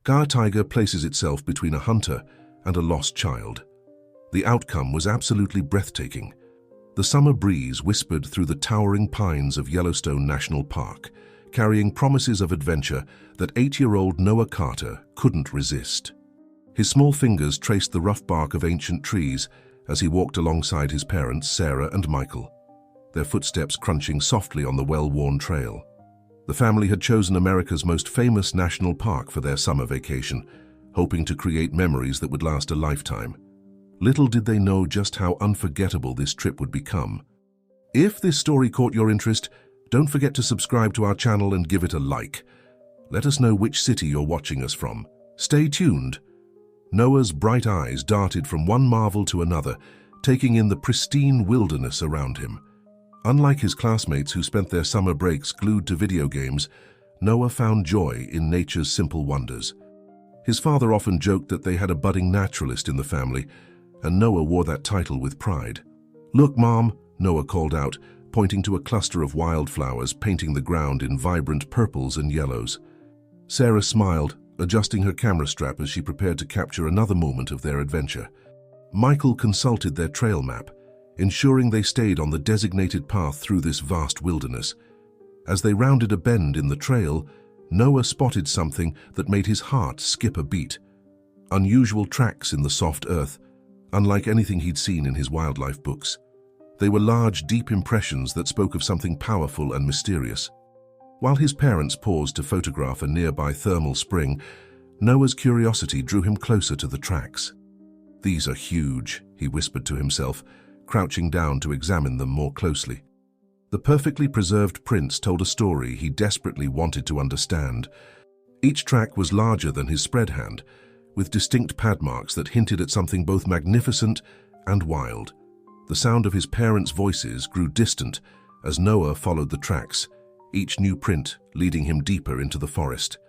Gaia Tiger places itself between a hunter and a lost child. The outcome was absolutely breathtaking. The summer breeze whispered through the towering pines of Yellowstone National Park, carrying promises of adventure that 8-year-old Noah Carter couldn't resist. His small fingers traced the rough bark of ancient trees as he walked alongside his parents, Sarah and Michael, their footsteps crunching softly on the well-worn trail. The family had chosen America's most famous national park for their summer vacation, hoping to create memories that would last a lifetime. Little did they know just how unforgettable this trip would become. If this story caught your interest, don't forget to subscribe to our channel and give it a like. Let us know which city you're watching us from. Stay tuned. Noah's bright eyes darted from one marvel to another, taking in the pristine wilderness around him. Unlike his classmates who spent their summer breaks glued to video games, Noah found joy in nature's simple wonders. His father often joked that they had a budding naturalist in the family, and Noah wore that title with pride. "Look, Mom," Noah called out, pointing to a cluster of wildflowers painting the ground in vibrant purples and yellows. Sarah smiled, adjusting her camera strap as she prepared to capture another moment of their adventure. Michael consulted their trail map, ensuring they stayed on the designated path through this vast wilderness. As they rounded a bend in the trail, Noah spotted something that made his heart skip a beat. Unusual tracks in the soft earth, unlike anything he'd seen in his wildlife books. They were large, deep impressions that spoke of something powerful and mysterious. While his parents paused to photograph a nearby thermal spring, Noah's curiosity drew him closer to the tracks. "These are huge," he whispered to himself, crouching down to examine them more closely. The perfectly preserved prints told a story he desperately wanted to understand. Each track was larger than his spread hand, with distinct pad marks that hinted at something both magnificent and wild. The sound of his parents' voices grew distant as Noah followed the tracks, each new print leading him deeper into the forest.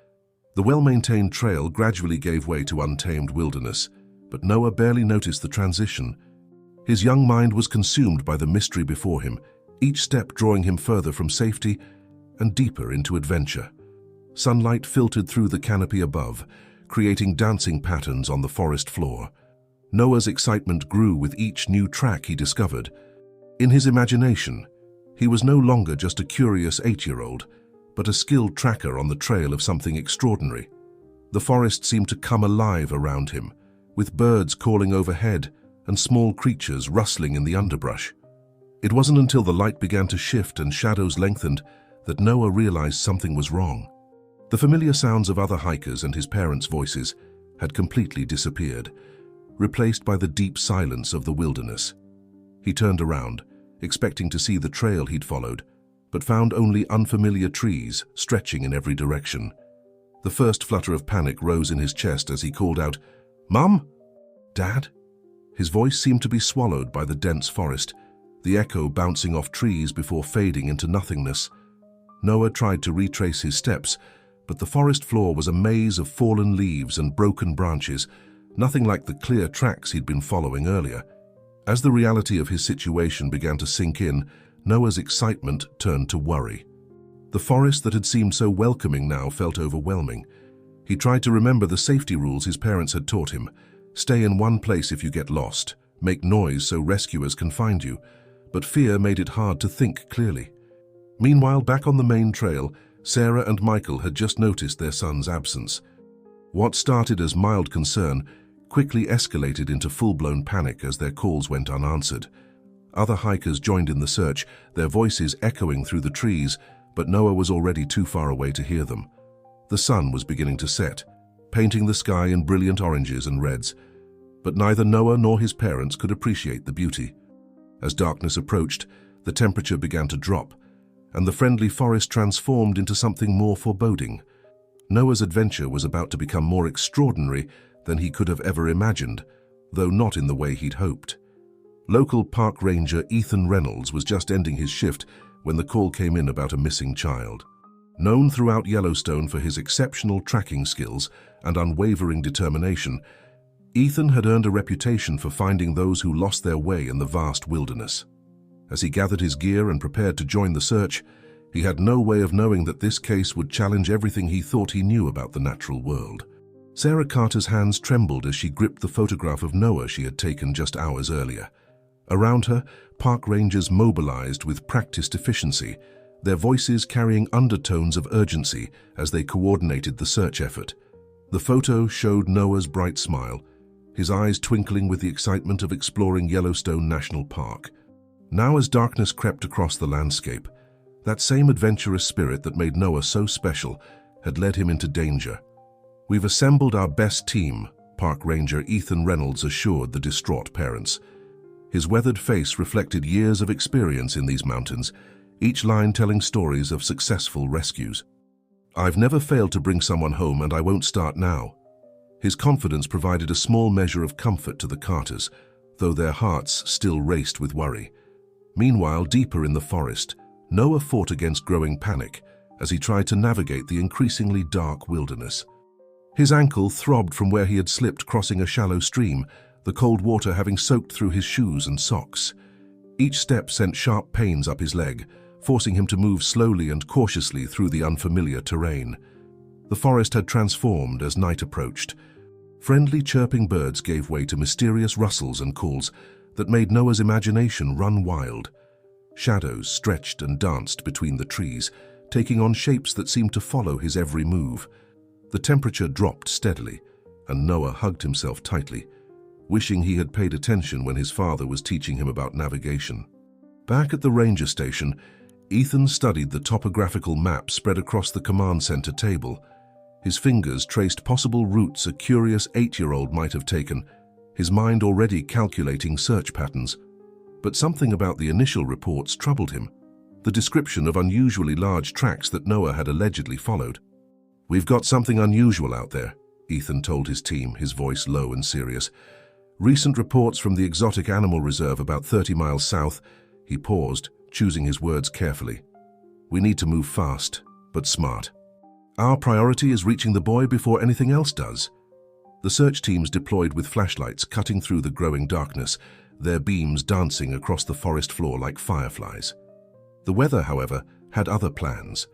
The well-maintained trail gradually gave way to untamed wilderness, but Noah barely noticed the transition. His young mind was consumed by the mystery before him, each step drawing him further from safety and deeper into adventure. Sunlight filtered through the canopy above, creating dancing patterns on the forest floor. Noah's excitement grew with each new track he discovered. In his imagination, he was no longer just a curious 8-year-old, but a skilled tracker on the trail of something extraordinary. The forest seemed to come alive around him, with birds calling overhead and small creatures rustling in the underbrush. It wasn't until the light began to shift and shadows lengthened that Noah realized something was wrong. The familiar sounds of other hikers and his parents' voices had completely disappeared, replaced by the deep silence of the wilderness. He turned around, expecting to see the trail he'd followed, but found only unfamiliar trees stretching in every direction. The first flutter of panic rose in his chest as he called out, "Mom? Dad?" His voice seemed to be swallowed by the dense forest, the echo bouncing off trees before fading into nothingness. Noah tried to retrace his steps, but the forest floor was a maze of fallen leaves and broken branches, nothing like the clear tracks he'd been following earlier. As the reality of his situation began to sink in, Noah's excitement turned to worry. The forest that had seemed so welcoming now felt overwhelming. He tried to remember the safety rules his parents had taught him. Stay in one place if you get lost, make noise so rescuers can find you, but fear made it hard to think clearly. Meanwhile, back on the main trail, Sarah and Michael had just noticed their son's absence. What started as mild concern quickly escalated into full-blown panic as their calls went unanswered. Other hikers joined in the search, their voices echoing through the trees, but Noah was already too far away to hear them. The sun was beginning to set, painting the sky in brilliant oranges and reds, but neither Noah nor his parents could appreciate the beauty. As darkness approached, the temperature began to drop, and the friendly forest transformed into something more foreboding. Noah's adventure was about to become more extraordinary than he could have ever imagined, though not in the way he'd hoped. Local park ranger Ethan Reynolds was just ending his shift when the call came in about a missing child. Known throughout Yellowstone for his exceptional tracking skills and unwavering determination, Ethan had earned a reputation for finding those who lost their way in the vast wilderness. As he gathered his gear and prepared to join the search, he had no way of knowing that this case would challenge everything he thought he knew about the natural world. Sarah Carter's hands trembled as she gripped the photograph of Noah she had taken just hours earlier. Around her, park rangers mobilized with practiced efficiency, their voices carrying undertones of urgency as they coordinated the search effort. The photo showed Noah's bright smile, his eyes twinkling with the excitement of exploring Yellowstone National Park. Now, as darkness crept across the landscape, that same adventurous spirit that made Noah so special had led him into danger. "We've assembled our best team," Park Ranger Ethan Reynolds assured the distraught parents. His weathered face reflected years of experience in these mountains, each line telling stories of successful rescues. "I've never failed to bring someone home, and I won't start now." His confidence provided a small measure of comfort to the Carters, though their hearts still raced with worry. Meanwhile, deeper in the forest, Noah fought against growing panic as he tried to navigate the increasingly dark wilderness. His ankle throbbed from where he had slipped crossing a shallow stream, the cold water having soaked through his shoes and socks. Each step sent sharp pains up his leg, forcing him to move slowly and cautiously through the unfamiliar terrain. The forest had transformed as night approached. Friendly chirping birds gave way to mysterious rustles and calls that made Noah's imagination run wild. Shadows stretched and danced between the trees, taking on shapes that seemed to follow his every move. The temperature dropped steadily, and Noah hugged himself tightly, wishing he had paid attention when his father was teaching him about navigation. Back at the ranger station, Ethan studied the topographical map spread across the command center table. His fingers traced possible routes a curious 8-year-old might have taken, his mind already calculating search patterns. But something about the initial reports troubled him, the description of unusually large tracks that Noah had allegedly followed. "We've got something unusual out there," Ethan told his team, his voice low and serious. "Recent reports from the exotic animal reserve about 30 miles south." He paused, choosing his words carefully. "We need to move fast, but smart. Our priority is reaching the boy before anything else does." The search teams deployed with flashlights cutting through the growing darkness, their beams dancing across the forest floor like fireflies. The weather, however, had other plans.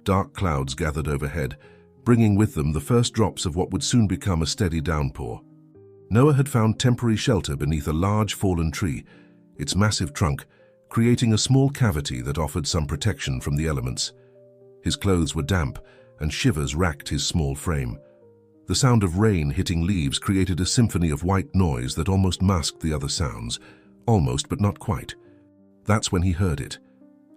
Dark clouds gathered overhead, bringing with them the first drops of what would soon become a steady downpour. Noah had found temporary shelter beneath a large fallen tree, its massive trunk creating a small cavity that offered some protection from the elements. His clothes were damp, and shivers racked his small frame. The sound of rain hitting leaves created a symphony of white noise that almost masked the other sounds, almost but not quite. That's when he heard it,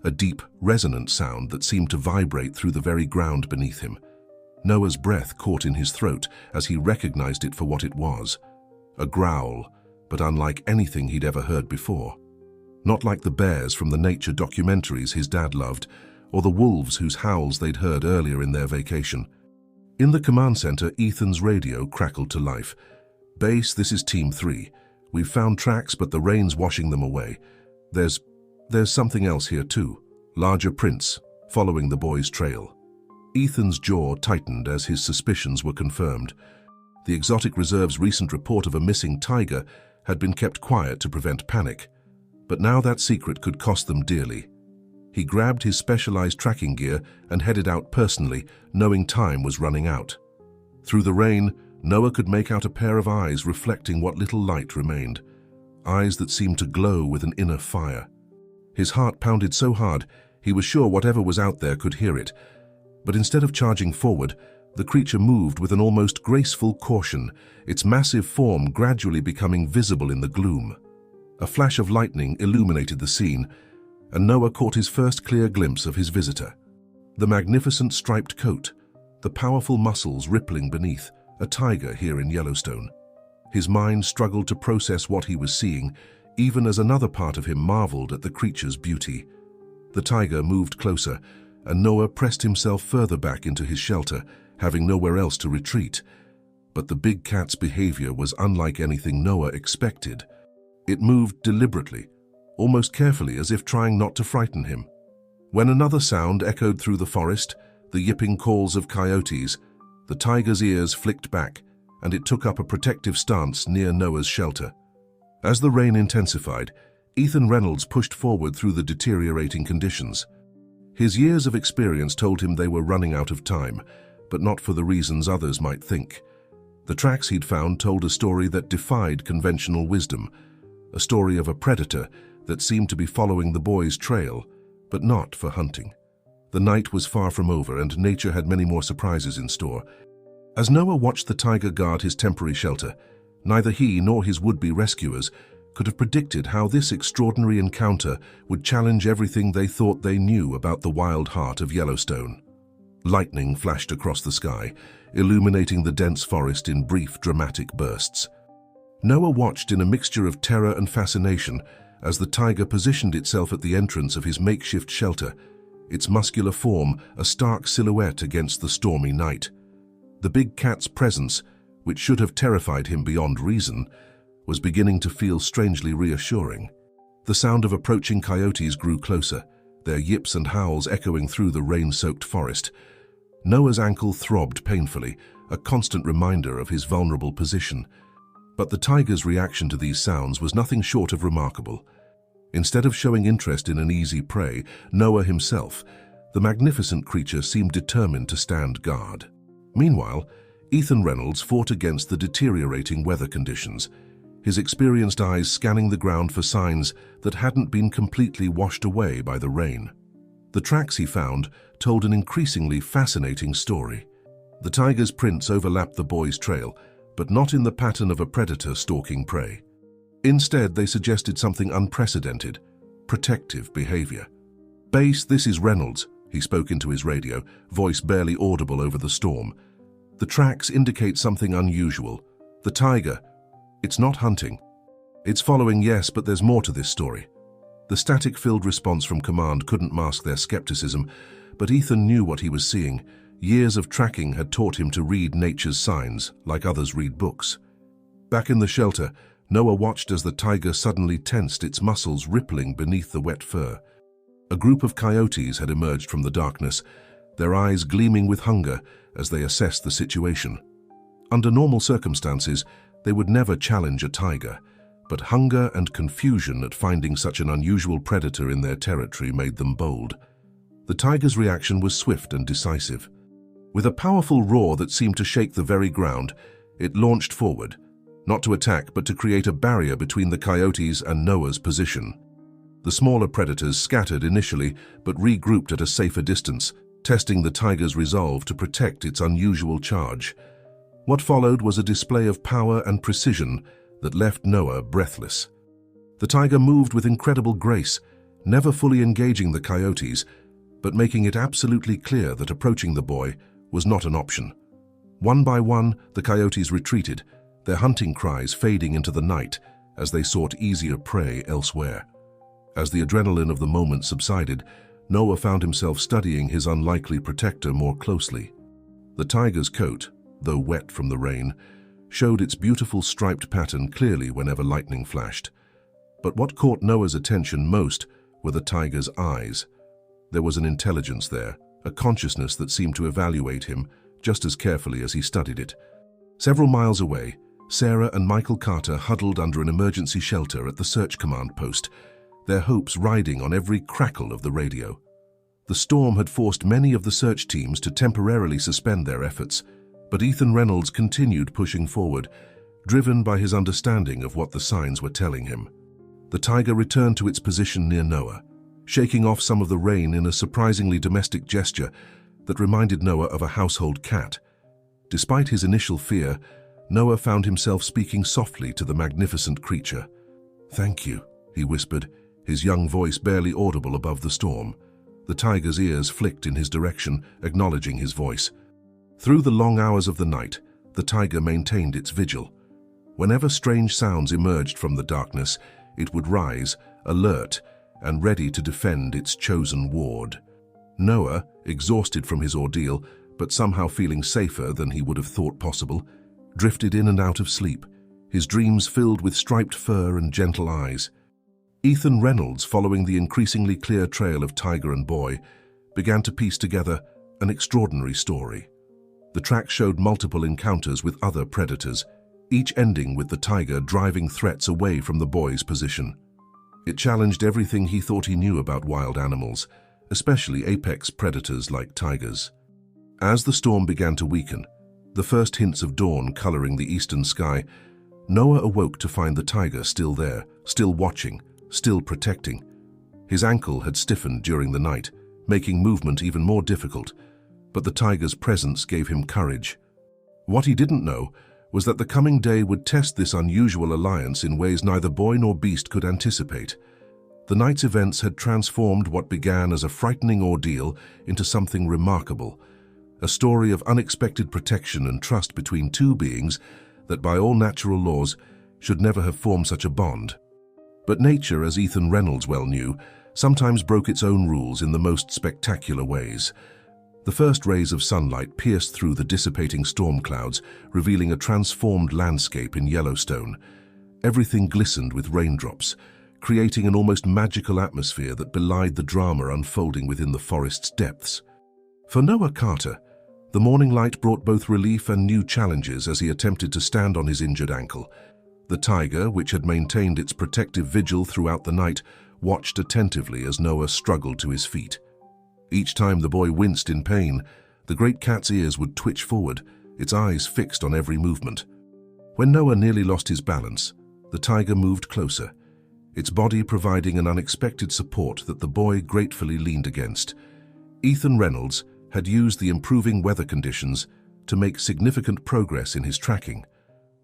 a deep, resonant sound that seemed to vibrate through the very ground beneath him. Noah's breath caught in his throat as he recognized it for what it was, a growl, but unlike anything he'd ever heard before. Not like the bears from the nature documentaries his dad loved, or the wolves whose howls they'd heard earlier in their vacation. In the command center, Ethan's radio crackled to life. "Base, this is Team 3. We've found tracks, but the rain's washing them away. There's something else here too. Larger prints, following the boy's trail." Ethan's jaw tightened as his suspicions were confirmed. The Exotic Reserve's recent report of a missing tiger had been kept quiet to prevent panic, but now that secret could cost them dearly. He grabbed his specialized tracking gear and headed out personally, knowing time was running out. Through the rain, Noah could make out a pair of eyes reflecting what little light remained, eyes that seemed to glow with an inner fire. His heart pounded so hard, he was sure whatever was out there could hear it. But instead of charging forward, the creature moved with an almost graceful caution, its massive form gradually becoming visible in the gloom. A flash of lightning illuminated the scene, and Noah caught his first clear glimpse of his visitor. The magnificent striped coat, the powerful muscles rippling beneath, a tiger here in Yellowstone. His mind struggled to process what he was seeing, even as another part of him marveled at the creature's beauty. The tiger moved closer, and Noah pressed himself further back into his shelter, having nowhere else to retreat. But the big cat's behavior was unlike anything Noah expected. It moved deliberately, almost carefully, as if trying not to frighten him. When another sound echoed through the forest, the yipping calls of coyotes, the tiger's ears flicked back, and it took up a protective stance near Noah's shelter. As the rain intensified, Ethan Reynolds pushed forward through the deteriorating conditions. His years of experience told him they were running out of time, but not for the reasons others might think. The tracks he'd found told a story that defied conventional wisdom, a story of a predator that seemed to be following the boy's trail, but not for hunting. The night was far from over, and nature had many more surprises in store. As Noah watched the tiger guard his temporary shelter, neither he nor his would-be rescuers could have predicted how this extraordinary encounter would challenge everything they thought they knew about the wild heart of Yellowstone. Lightning flashed across the sky, illuminating the dense forest in brief, dramatic bursts. Noah watched in a mixture of terror and fascination as the tiger positioned itself at the entrance of his makeshift shelter, its muscular form a stark silhouette against the stormy night. The big cat's presence, which should have terrified him beyond reason, was beginning to feel strangely reassuring. The sound of approaching coyotes grew closer, their yips and howls echoing through the rain-soaked forest. Noah's ankle throbbed painfully, a constant reminder of his vulnerable position. But the tiger's reaction to these sounds was nothing short of remarkable. Instead of showing interest in an easy prey, Noah himself, the magnificent creature seemed determined to stand guard. Meanwhile, Ethan Reynolds fought against the deteriorating weather conditions, his experienced eyes scanning the ground for signs that hadn't been completely washed away by the rain. The tracks he found told an increasingly fascinating story. The tiger's prints overlapped the boy's trail, but not in the pattern of a predator stalking prey. Instead, they suggested something unprecedented: protective behavior. "Base, this is Reynolds," he spoke into his radio, voice barely audible over the storm. "The tracks indicate something unusual. The tiger, it's not hunting. It's following, yes, but there's more to this story." The static-filled response from command couldn't mask their skepticism, but Ethan knew what he was seeing. Years of tracking had taught him to read nature's signs, like others read books. Back in the shelter, Noah watched as the tiger suddenly tensed, its muscles rippling beneath the wet fur. A group of coyotes had emerged from the darkness, their eyes gleaming with hunger as they assessed the situation. Under normal circumstances, they would never challenge a tiger, but hunger and confusion at finding such an unusual predator in their territory made them bold. The tiger's reaction was swift and decisive. With a powerful roar that seemed to shake the very ground, it launched forward, not to attack but to create a barrier between the coyotes and Noah's position. The smaller predators scattered initially but regrouped at a safer distance, testing the tiger's resolve to protect its unusual charge. What followed was a display of power and precision that left Noah breathless. The tiger moved with incredible grace, never fully engaging the coyotes, but making it absolutely clear that approaching the boy was not an option. One by one, the coyotes retreated, their hunting cries fading into the night as they sought easier prey elsewhere. As the adrenaline of the moment subsided, Noah found himself studying his unlikely protector more closely. The tiger's coat, though wet from the rain, showed its beautiful striped pattern clearly whenever lightning flashed. But what caught Noah's attention most were the tiger's eyes. There was an intelligence there, a consciousness that seemed to evaluate him just as carefully as he studied it. Several miles away, Sarah and Michael Carter huddled under an emergency shelter at the search command post, their hopes riding on every crackle of the radio. The storm had forced many of the search teams to temporarily suspend their efforts, but Ethan Reynolds continued pushing forward, driven by his understanding of what the signs were telling him. The tiger returned to its position near Noah, shaking off some of the rain in a surprisingly domestic gesture that reminded Noah of a household cat. Despite his initial fear, Noah found himself speaking softly to the magnificent creature. "Thank you," he whispered, his young voice barely audible above the storm. The tiger's ears flicked in his direction, acknowledging his voice. Through the long hours of the night, the tiger maintained its vigil. Whenever strange sounds emerged from the darkness, it would rise, alert, and ready to defend its chosen ward. Noah, exhausted from his ordeal, but somehow feeling safer than he would have thought possible, drifted in and out of sleep, his dreams filled with striped fur and gentle eyes. Ethan Reynolds, following the increasingly clear trail of tiger and boy, began to piece together an extraordinary story. The track showed multiple encounters with other predators, each ending with the tiger driving threats away from the boy's position. It challenged everything he thought he knew about wild animals, especially apex predators like tigers. As the storm began to weaken, The first hints of dawn coloring the eastern sky, Noah awoke to find the tiger still there, still watching, still protecting. His ankle had stiffened during the night, making movement even more difficult, but the tiger's presence gave him courage. What he didn't know was that the coming day would test this unusual alliance in ways neither boy nor beast could anticipate. The night's events had transformed what began as a frightening ordeal into something remarkable, a story of unexpected protection and trust between two beings that by all natural laws should never have formed such a bond. But nature, as Ethan Reynolds well knew, sometimes broke its own rules in the most spectacular ways. The first rays of sunlight pierced through the dissipating storm clouds, revealing a transformed landscape in Yellowstone. Everything glistened with raindrops, creating an almost magical atmosphere that belied the drama unfolding within the forest's depths. For Noah Carter, the morning light brought both relief and new challenges as he attempted to stand on his injured ankle. The tiger, which had maintained its protective vigil throughout the night, watched attentively as Noah struggled to his feet. Each time the boy winced in pain, the great cat's ears would twitch forward, its eyes fixed on every movement. When Noah nearly lost his balance, the tiger moved closer, its body providing an unexpected support that the boy gratefully leaned against. Ethan Reynolds had used the improving weather conditions to make significant progress in his tracking.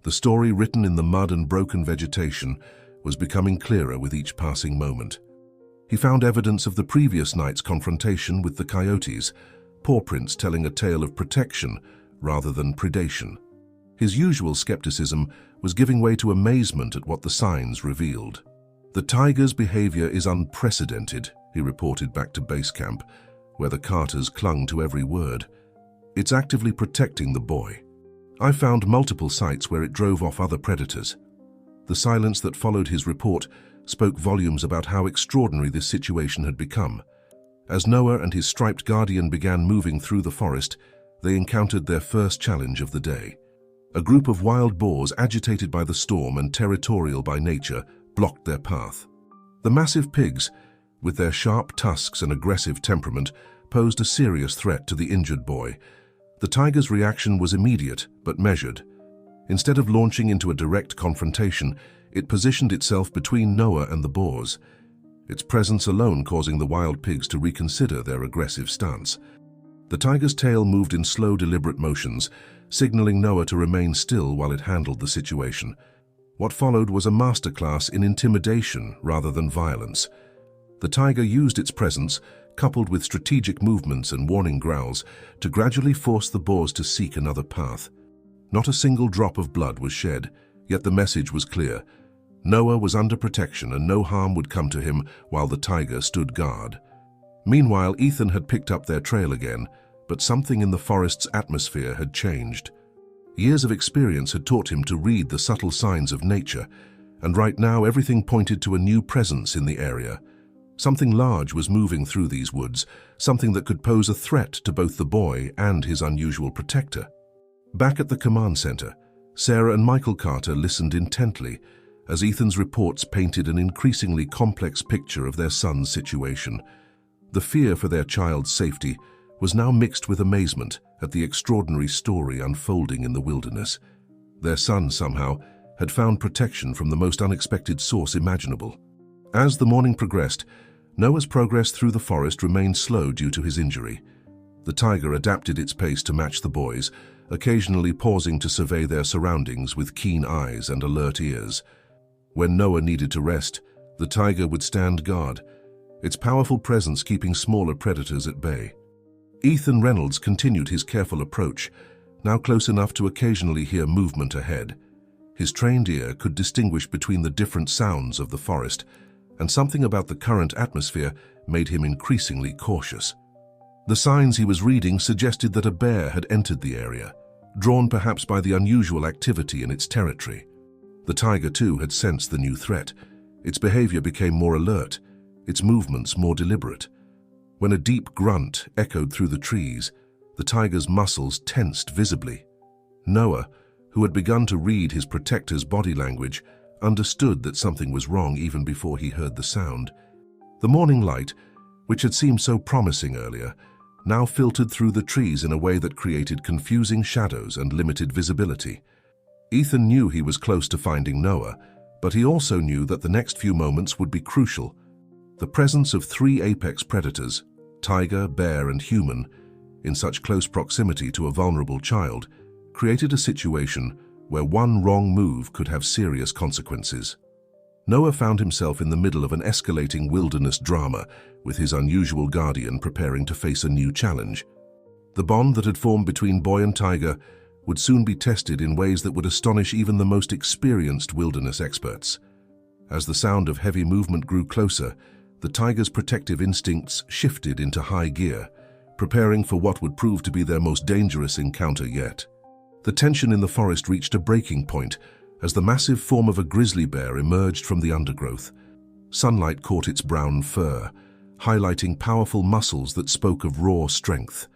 The story written in the mud and broken vegetation was becoming clearer with each passing moment. He found evidence of the previous night's confrontation with the coyotes, paw prints telling a tale of protection rather than predation. His usual skepticism was giving way to amazement at what the signs revealed. "The tiger's behavior is unprecedented," he reported back to base camp, where the Carters clung to every word. "It's actively protecting the boy. I found multiple sites where it drove off other predators." The silence that followed his report spoke volumes about how extraordinary this situation had become. As Noah and his striped guardian began moving through the forest, they encountered their first challenge of the day. A group of wild boars, agitated by the storm and territorial by nature, blocked their path. The massive pigs, with their sharp tusks and aggressive temperament, posed a serious threat to the injured boy. The tiger's reaction was immediate but measured. Instead of launching into a direct confrontation, it positioned itself between Noah and the boars, its presence alone causing the wild pigs to reconsider their aggressive stance. The tiger's tail moved in slow, deliberate motions, signaling Noah to remain still while it handled the situation. What followed was a masterclass in intimidation rather than violence. The tiger used its presence, coupled with strategic movements and warning growls, to gradually force the boars to seek another path. Not a single drop of blood was shed, yet the message was clear. Noah was under protection and no harm would come to him while the tiger stood guard. Meanwhile, Ethan had picked up their trail again, but something in the forest's atmosphere had changed. Years of experience had taught him to read the subtle signs of nature, and right now everything pointed to a new presence in the area. Something large was moving through these woods, something that could pose a threat to both the boy and his unusual protector. Back at the command center, Sarah and Michael Carter listened intently as Ethan's reports painted an increasingly complex picture of their son's situation. The fear for their child's safety was now mixed with amazement at the extraordinary story unfolding in the wilderness. Their son, somehow, had found protection from the most unexpected source imaginable. As the morning progressed, Noah's progress through the forest remained slow due to his injury. The tiger adapted its pace to match the boys, occasionally pausing to survey their surroundings with keen eyes and alert ears. When Noah needed to rest, the tiger would stand guard, its powerful presence keeping smaller predators at bay. Ethan Reynolds continued his careful approach, now close enough to occasionally hear movement ahead. His trained ear could distinguish between the different sounds of the forest, and something about the current atmosphere made him increasingly cautious. The signs he was reading suggested that a bear had entered the area, drawn perhaps by the unusual activity in its territory. The tiger, too, had sensed the new threat. Its behavior became more alert, its movements more deliberate. When a deep grunt echoed through the trees, the tiger's muscles tensed visibly. Noah, who had begun to read his protector's body language, understood that something was wrong even before he heard the sound. The morning light, which had seemed so promising earlier, now filtered through the trees in a way that created confusing shadows and limited visibility. Ethan knew he was close to finding Noah, but he also knew that the next few moments would be crucial. The presence of three apex predators, tiger, bear, and human, in such close proximity to a vulnerable child, created a situation where one wrong move could have serious consequences. Noah found himself in the middle of an escalating wilderness drama, with his unusual guardian preparing to face a new challenge. The bond that had formed between boy and tiger would soon be tested in ways that would astonish even the most experienced wilderness experts. As the sound of heavy movement grew closer, the tiger's protective instincts shifted into high gear, preparing for what would prove to be their most dangerous encounter yet. The tension in the forest reached a breaking point as the massive form of a grizzly bear emerged from the undergrowth. Sunlight caught its brown fur, highlighting powerful muscles that spoke of raw strength.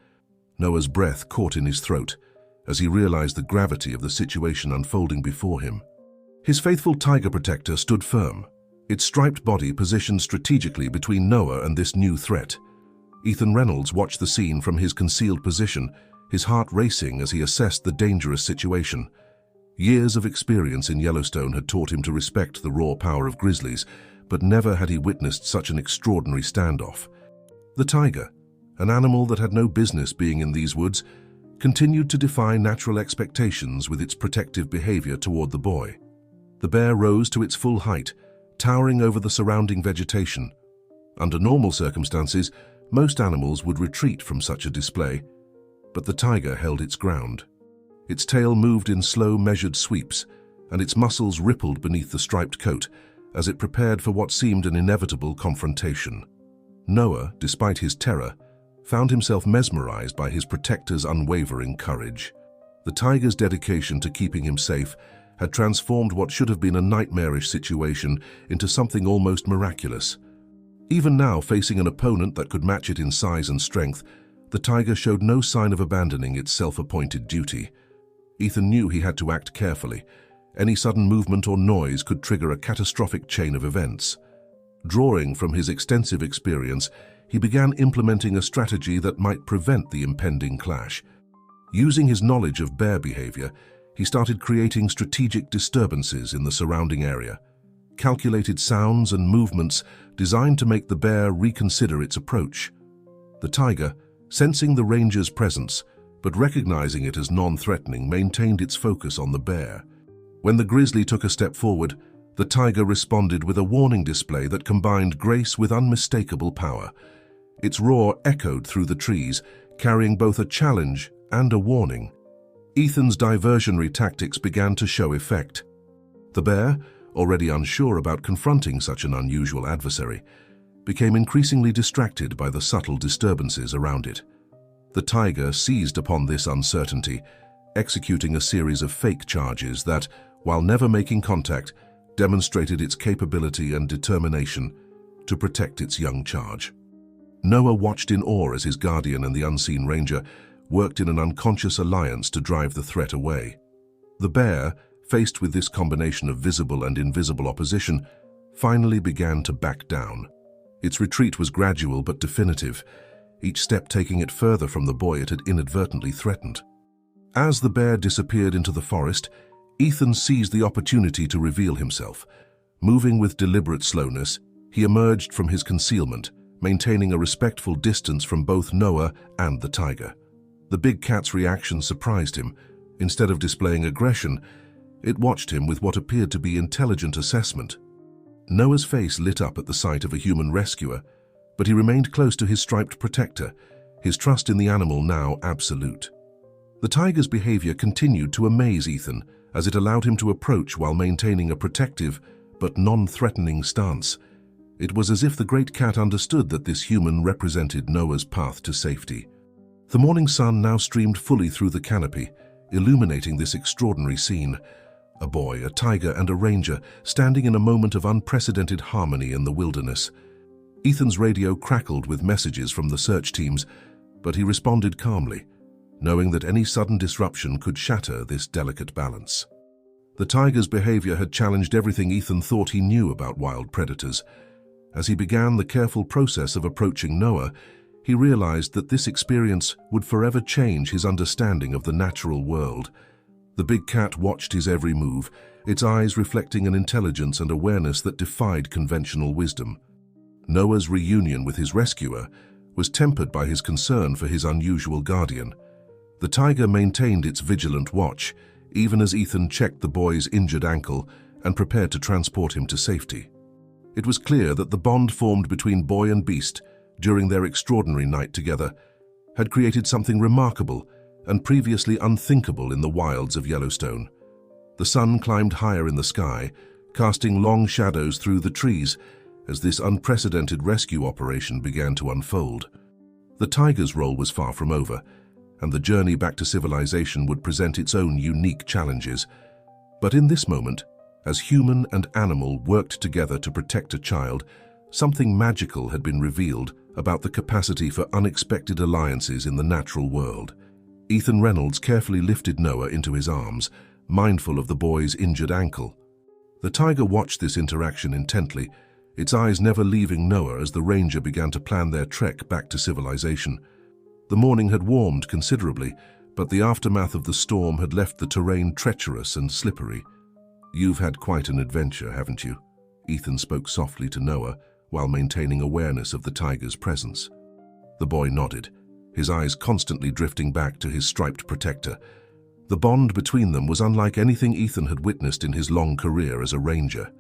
Noah's breath caught in his throat as he realized the gravity of the situation unfolding before him. His faithful tiger protector stood firm, its striped body positioned strategically between Noah and this new threat. Ethan Reynolds watched the scene from his concealed position, his heart racing as he assessed the dangerous situation. Years of experience in Yellowstone had taught him to respect the raw power of grizzlies, but never had he witnessed such an extraordinary standoff. The tiger, an animal that had no business being in these woods, continued to defy natural expectations with its protective behavior toward the boy. The bear rose to its full height, towering over the surrounding vegetation. Under normal circumstances, most animals would retreat from such a display, but the tiger held its ground. Its tail moved in slow, measured sweeps, and its muscles rippled beneath the striped coat as it prepared for what seemed an inevitable confrontation. Noah, despite his terror, found himself mesmerized by his protector's unwavering courage. The tiger's dedication to keeping him safe had transformed what should have been a nightmarish situation into something almost miraculous. Even now, facing an opponent that could match it in size and strength, the tiger showed no sign of abandoning its self-appointed duty. Ethan knew he had to act carefully. Any sudden movement or noise could trigger a catastrophic chain of events. Drawing from his extensive experience, he began implementing a strategy that might prevent the impending clash. Using his knowledge of bear behavior, he started creating strategic disturbances in the surrounding area. Calculated sounds and movements designed to make the bear reconsider its approach. The tiger, sensing the ranger's presence, but recognizing it as non-threatening, maintained its focus on the bear. When the grizzly took a step forward, the tiger responded with a warning display that combined grace with unmistakable power. Its roar echoed through the trees, carrying both a challenge and a warning. Ethan's diversionary tactics began to show effect. The bear, already unsure about confronting such an unusual adversary, became increasingly distracted by the subtle disturbances around it. The tiger seized upon this uncertainty, executing a series of fake charges that, while never making contact, demonstrated its capability and determination to protect its young charge. Noah watched in awe as his guardian and the unseen ranger worked in an unconscious alliance to drive the threat away. The bear, faced with this combination of visible and invisible opposition, finally began to back down. Its retreat was gradual but definitive, each step taking it further from the boy it had inadvertently threatened. As the bear disappeared into the forest, Ethan seized the opportunity to reveal himself. Moving with deliberate slowness, he emerged from his concealment, maintaining a respectful distance from both Noah and the tiger. The big cat's reaction surprised him. Instead of displaying aggression, it watched him with what appeared to be intelligent assessment. Noah's face lit up at the sight of a human rescuer, but he remained close to his striped protector, his trust in the animal now absolute. The tiger's behavior continued to amaze Ethan as it allowed him to approach while maintaining a protective but non-threatening stance. It was as if the great cat understood that this human represented Noah's path to safety. The morning sun now streamed fully through the canopy, illuminating this extraordinary scene. A boy, a tiger, and a ranger standing in a moment of unprecedented harmony in the wilderness. Ethan's radio crackled with messages from the search teams, but he responded calmly, knowing that any sudden disruption could shatter this delicate balance. The tiger's behavior had challenged everything Ethan thought he knew about wild predators. As he began the careful process of approaching Noah, he realized that this experience would forever change his understanding of the natural world. The big cat watched his every move, its eyes reflecting an intelligence and awareness that defied conventional wisdom. Noah's reunion with his rescuer was tempered by his concern for his unusual guardian. The tiger maintained its vigilant watch, even as Ethan checked the boy's injured ankle and prepared to transport him to safety. It was clear that the bond formed between boy and beast during their extraordinary night together had created something remarkable and previously unthinkable in the wilds of Yellowstone. The sun climbed higher in the sky, casting long shadows through the trees as this unprecedented rescue operation began to unfold. The tiger's role was far from over, and the journey back to civilization would present its own unique challenges. But in this moment, as human and animal worked together to protect a child, something magical had been revealed about the capacity for unexpected alliances in the natural world. Ethan Reynolds carefully lifted Noah into his arms, mindful of the boy's injured ankle. The tiger watched this interaction intently, its eyes never leaving Noah as the ranger began to plan their trek back to civilization. The morning had warmed considerably, but the aftermath of the storm had left the terrain treacherous and slippery. "You've had quite an adventure, haven't you?" Ethan spoke softly to Noah while maintaining awareness of the tiger's presence. The boy nodded, his eyes constantly drifting back to his striped protector. The bond between them was unlike anything Ethan had witnessed in his long career as a ranger.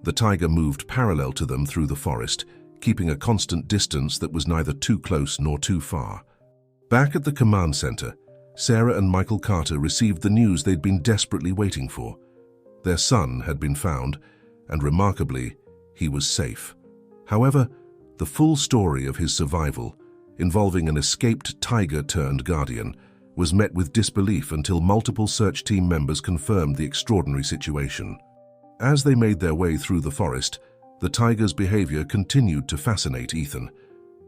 The tiger moved parallel to them through the forest, keeping a constant distance that was neither too close nor too far. Back at the command center, Sarah and Michael Carter received the news they'd been desperately waiting for. Their son had been found, and remarkably, he was safe. However, the full story of his survival, involving an escaped tiger-turned-guardian, was met with disbelief until multiple search team members confirmed the extraordinary situation. As they made their way through the forest, the tiger's behavior continued to fascinate Ethan.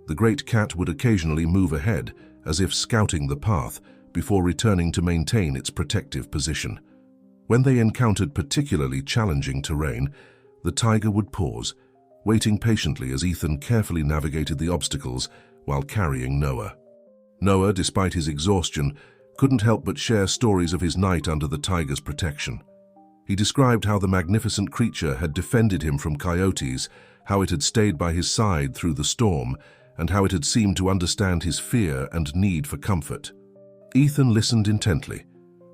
The great cat would occasionally move ahead, as if scouting the path, before returning to maintain its protective position. When they encountered particularly challenging terrain, the tiger would pause, waiting patiently as Ethan carefully navigated the obstacles while carrying Noah. Noah, despite his exhaustion, couldn't help but share stories of his night under the tiger's protection. He described how the magnificent creature had defended him from coyotes, how it had stayed by his side through the storm, and how it had seemed to understand his fear and need for comfort. Ethan listened intently,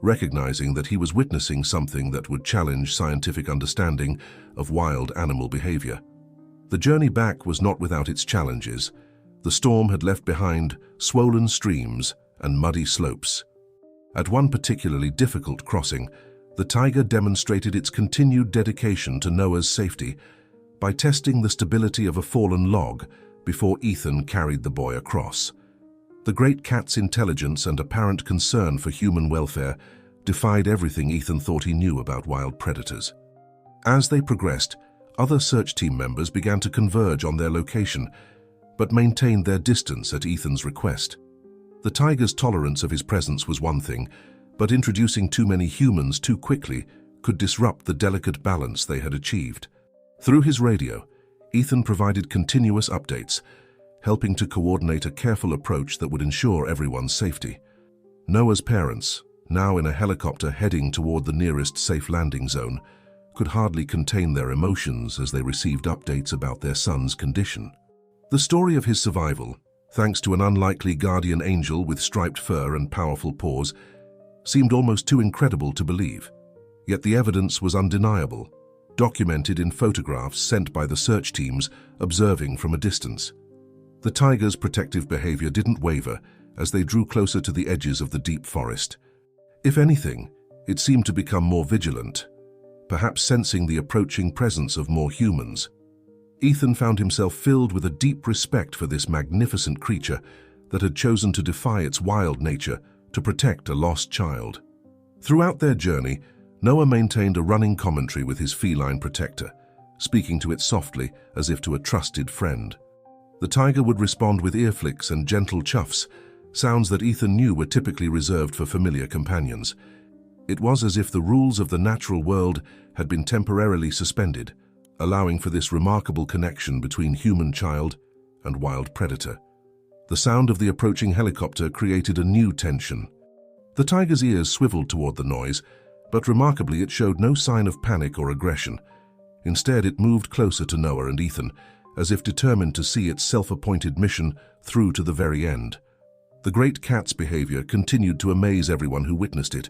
recognizing that he was witnessing something that would challenge scientific understanding of wild animal behavior. The journey back was not without its challenges. The storm had left behind swollen streams and muddy slopes. At one particularly difficult crossing, the tiger demonstrated its continued dedication to Noah's safety by testing the stability of a fallen log before Ethan carried the boy across. The great cat's intelligence and apparent concern for human welfare defied everything Ethan thought he knew about wild predators. As they progressed, other search team members began to converge on their location, but maintained their distance at Ethan's request. The tiger's tolerance of his presence was one thing, but introducing too many humans too quickly could disrupt the delicate balance they had achieved. Through his radio, Ethan provided continuous updates, helping to coordinate a careful approach that would ensure everyone's safety. Noah's parents, now in a helicopter heading toward the nearest safe landing zone, could hardly contain their emotions as they received updates about their son's condition. The story of his survival, thanks to an unlikely guardian angel with striped fur and powerful paws, seemed almost too incredible to believe. Yet the evidence was undeniable, documented in photographs sent by the search teams observing from a distance. The tiger's protective behavior didn't waver as they drew closer to the edges of the deep forest. If anything, it seemed to become more vigilant, perhaps sensing the approaching presence of more humans. Ethan found himself filled with a deep respect for this magnificent creature that had chosen to defy its wild nature to protect a lost child. Throughout their journey, Noah maintained a running commentary with his feline protector, speaking to it softly as if to a trusted friend. The tiger would respond with ear flicks and gentle chuffs, sounds that Ethan knew were typically reserved for familiar companions. It was as if the rules of the natural world had been temporarily suspended, allowing for this remarkable connection between human child and wild predator. The sound of the approaching helicopter created a new tension. The tiger's ears swiveled toward the noise, but remarkably it showed no sign of panic or aggression. Instead, it moved closer to Noah and Ethan, as if determined to see its self-appointed mission through to the very end. The great cat's behavior continued to amaze everyone who witnessed it,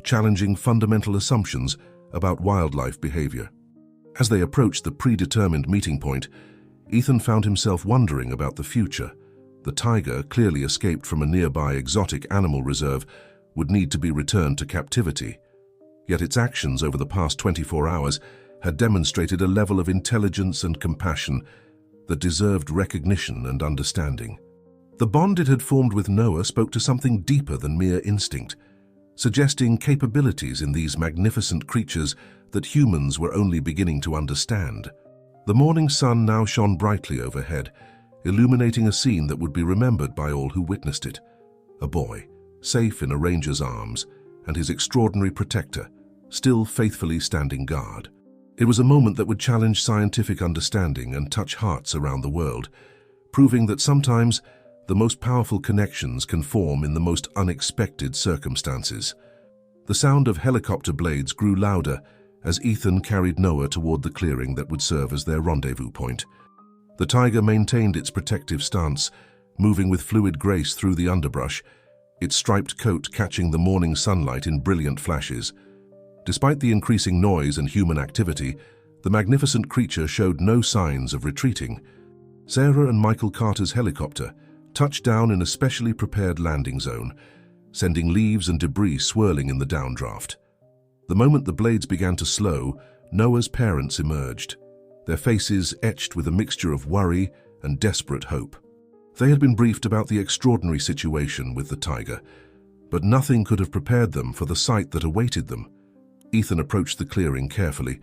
challenging fundamental assumptions about wildlife behavior. As they approached the predetermined meeting point, Ethan found himself wondering about the future. The tiger, clearly escaped from a nearby exotic animal reserve, would need to be returned to captivity. Yet its actions over the past 24 hours had demonstrated a level of intelligence and compassion that deserved recognition and understanding. The bond it had formed with Noah spoke to something deeper than mere instinct, suggesting capabilities in these magnificent creatures that humans were only beginning to understand. The morning sun now shone brightly overhead, illuminating a scene that would be remembered by all who witnessed it. A boy, safe in a ranger's arms, and his extraordinary protector, still faithfully standing guard. It was a moment that would challenge scientific understanding and touch hearts around the world, proving that sometimes the most powerful connections can form in the most unexpected circumstances. The sound of helicopter blades grew louder as Ethan carried Noah toward the clearing that would serve as their rendezvous point. The tiger maintained its protective stance, moving with fluid grace through the underbrush, its striped coat catching the morning sunlight in brilliant flashes. Despite the increasing noise and human activity, the magnificent creature showed no signs of retreating. Sarah and Michael Carter's helicopter touched down in a specially prepared landing zone, sending leaves and debris swirling in the downdraft. The moment the blades began to slow, Noah's parents emerged, their faces etched with a mixture of worry and desperate hope. They had been briefed about the extraordinary situation with the tiger, but nothing could have prepared them for the sight that awaited them. Ethan approached the clearing carefully,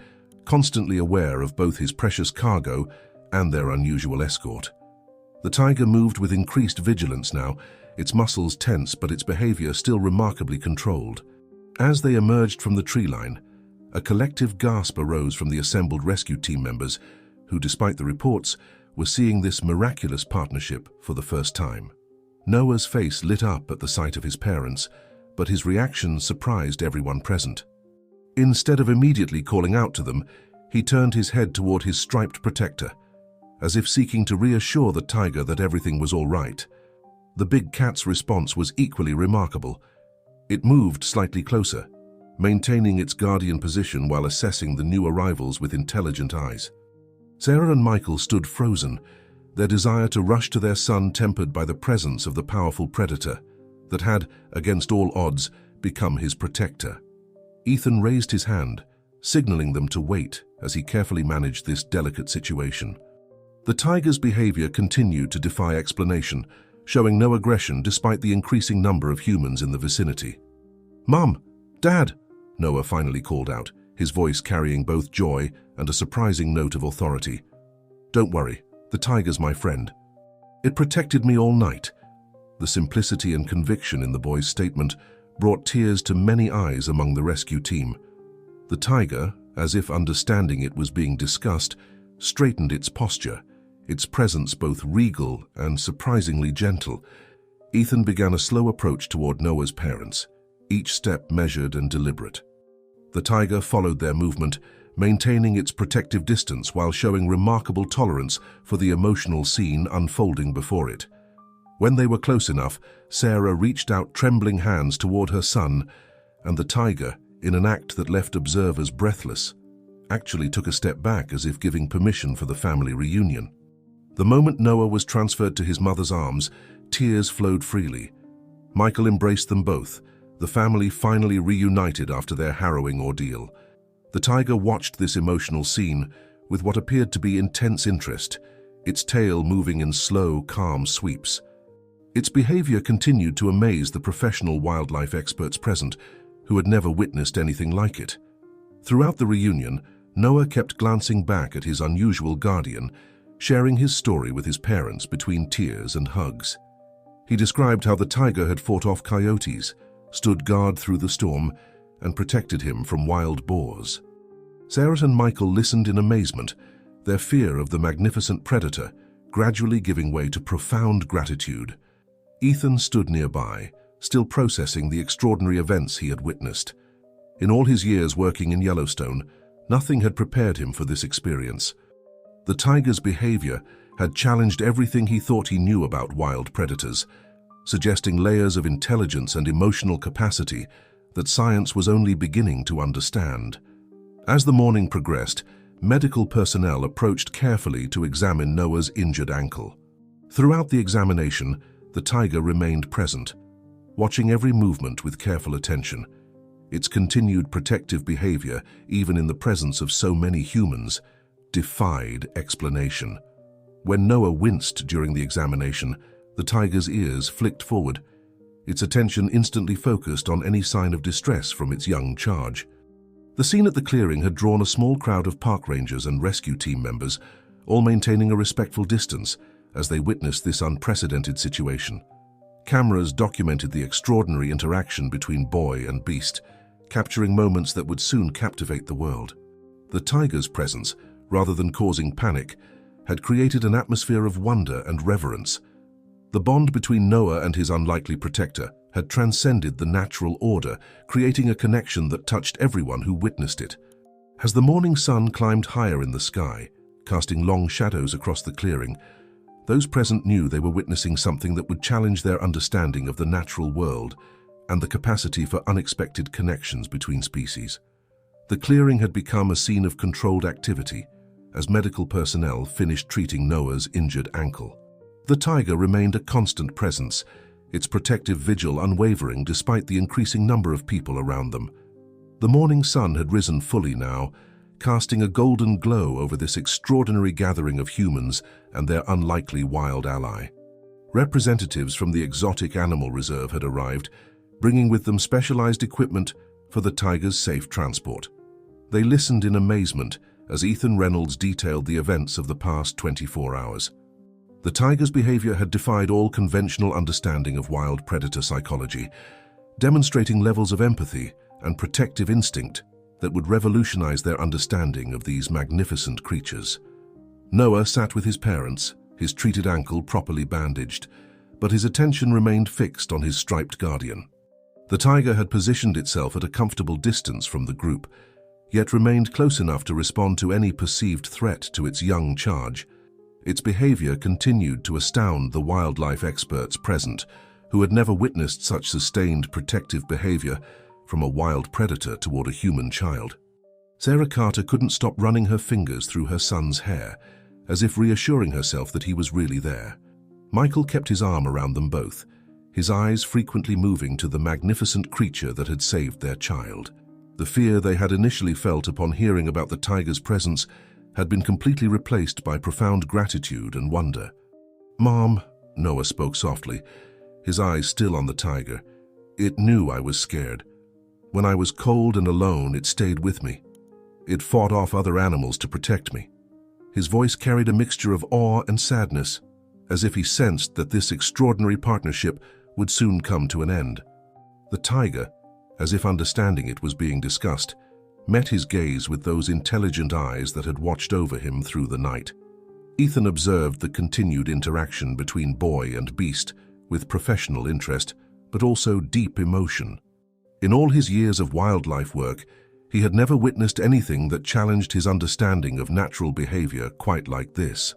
constantly aware of both his precious cargo and their unusual escort. The tiger moved with increased vigilance now, its muscles tense but its behavior still remarkably controlled. As they emerged from the tree line, a collective gasp arose from the assembled rescue team members who, despite the reports, were seeing this miraculous partnership for the first time. Noah's face lit up at the sight of his parents, but his reaction surprised everyone present. Instead of immediately calling out to them, he turned his head toward his striped protector, as if seeking to reassure the tiger that everything was all right. The big cat's response was equally remarkable. It moved slightly closer, maintaining its guardian position while assessing the new arrivals with intelligent eyes. Sarah and Michael stood frozen, their desire to rush to their son tempered by the presence of the powerful predator that had, against all odds, become his protector. Ethan raised his hand, signaling them to wait as he carefully managed this delicate situation. The tiger's behavior continued to defy explanation, showing no aggression despite the increasing number of humans in the vicinity. "Mom! Dad!" Noah finally called out, his voice carrying both joy and a surprising note of authority. "Don't worry, the tiger's my friend. It protected me all night." The simplicity and conviction in the boy's statement brought tears to many eyes among the rescue team. The tiger, as if understanding it was being discussed, straightened its posture, its presence both regal and surprisingly gentle. Ethan began a slow approach toward Noah's parents, each step measured and deliberate. The tiger followed their movement, maintaining its protective distance while showing remarkable tolerance for the emotional scene unfolding before it. When they were close enough, Sarah reached out trembling hands toward her son, and the tiger, in an act that left observers breathless, actually took a step back as if giving permission for the family reunion. The moment Noah was transferred to his mother's arms, tears flowed freely. Michael embraced them both, the family finally reunited after their harrowing ordeal. The tiger watched this emotional scene with what appeared to be intense interest, its tail moving in slow, calm sweeps. Its behavior continued to amaze the professional wildlife experts present, who had never witnessed anything like it. Throughout the reunion, Noah kept glancing back at his unusual guardian, sharing his story with his parents between tears and hugs. He described how the tiger had fought off coyotes, stood guard through the storm, and protected him from wild boars. Sarah and Michael listened in amazement, their fear of the magnificent predator gradually giving way to profound gratitude. Ethan stood nearby, still processing the extraordinary events he had witnessed. In all his years working in Yellowstone, nothing had prepared him for this experience. The tiger's behavior had challenged everything he thought he knew about wild predators, suggesting layers of intelligence and emotional capacity that science was only beginning to understand. As the morning progressed, medical personnel approached carefully to examine Noah's injured ankle. Throughout the examination, the tiger remained present, watching every movement with careful attention. Its continued protective behavior, even in the presence of so many humans, defied explanation. When Noah winced during the examination, the tiger's ears flicked forward, its attention instantly focused on any sign of distress from its young charge. The scene at the clearing had drawn a small crowd of park rangers and rescue team members, all maintaining a respectful distance as they witnessed this unprecedented situation. Cameras documented the extraordinary interaction between boy and beast, capturing moments that would soon captivate the world. The tiger's presence, rather than causing panic, had created an atmosphere of wonder and reverence. The bond between Noah and his unlikely protector had transcended the natural order, creating a connection that touched everyone who witnessed it. As the morning sun climbed higher in the sky, casting long shadows across the clearing, those present knew they were witnessing something that would challenge their understanding of the natural world and the capacity for unexpected connections between species. The clearing had become a scene of controlled activity as medical personnel finished treating Noah's injured ankle. The tiger remained a constant presence, its protective vigil unwavering despite the increasing number of people around them. The morning sun had risen fully now, casting a golden glow over this extraordinary gathering of humans and their unlikely wild ally. Representatives from the exotic animal reserve had arrived, bringing with them specialized equipment for the tiger's safe transport. They listened in amazement as Ethan Reynolds detailed the events of the past 24 hours. The tiger's behavior had defied all conventional understanding of wild predator psychology, demonstrating levels of empathy and protective instinct that would revolutionize their understanding of these magnificent creatures. Noah sat with his parents, his treated ankle properly bandaged, but his attention remained fixed on his striped guardian. The tiger had positioned itself at a comfortable distance from the group, yet remained close enough to respond to any perceived threat to its young charge. Its behavior continued to astound the wildlife experts present, who had never witnessed such sustained protective behavior from a wild predator toward a human child. Sarah Carter couldn't stop running her fingers through her son's hair, as if reassuring herself that he was really there. Michael kept his arm around them both, his eyes frequently moving to the magnificent creature that had saved their child. The fear they had initially felt upon hearing about the tiger's presence had been completely replaced by profound gratitude and wonder. "Mom," Noah spoke softly, his eyes still on the tiger, "it knew I was scared. When I was cold and alone, it stayed with me. It fought off other animals to protect me." His voice carried a mixture of awe and sadness, as if he sensed that this extraordinary partnership would soon come to an end. The tiger, as if understanding it was being discussed, met his gaze with those intelligent eyes that had watched over him through the night. Ethan observed the continued interaction between boy and beast with professional interest, but also deep emotion. In all his years of wildlife work, he had never witnessed anything that challenged his understanding of natural behavior quite like this.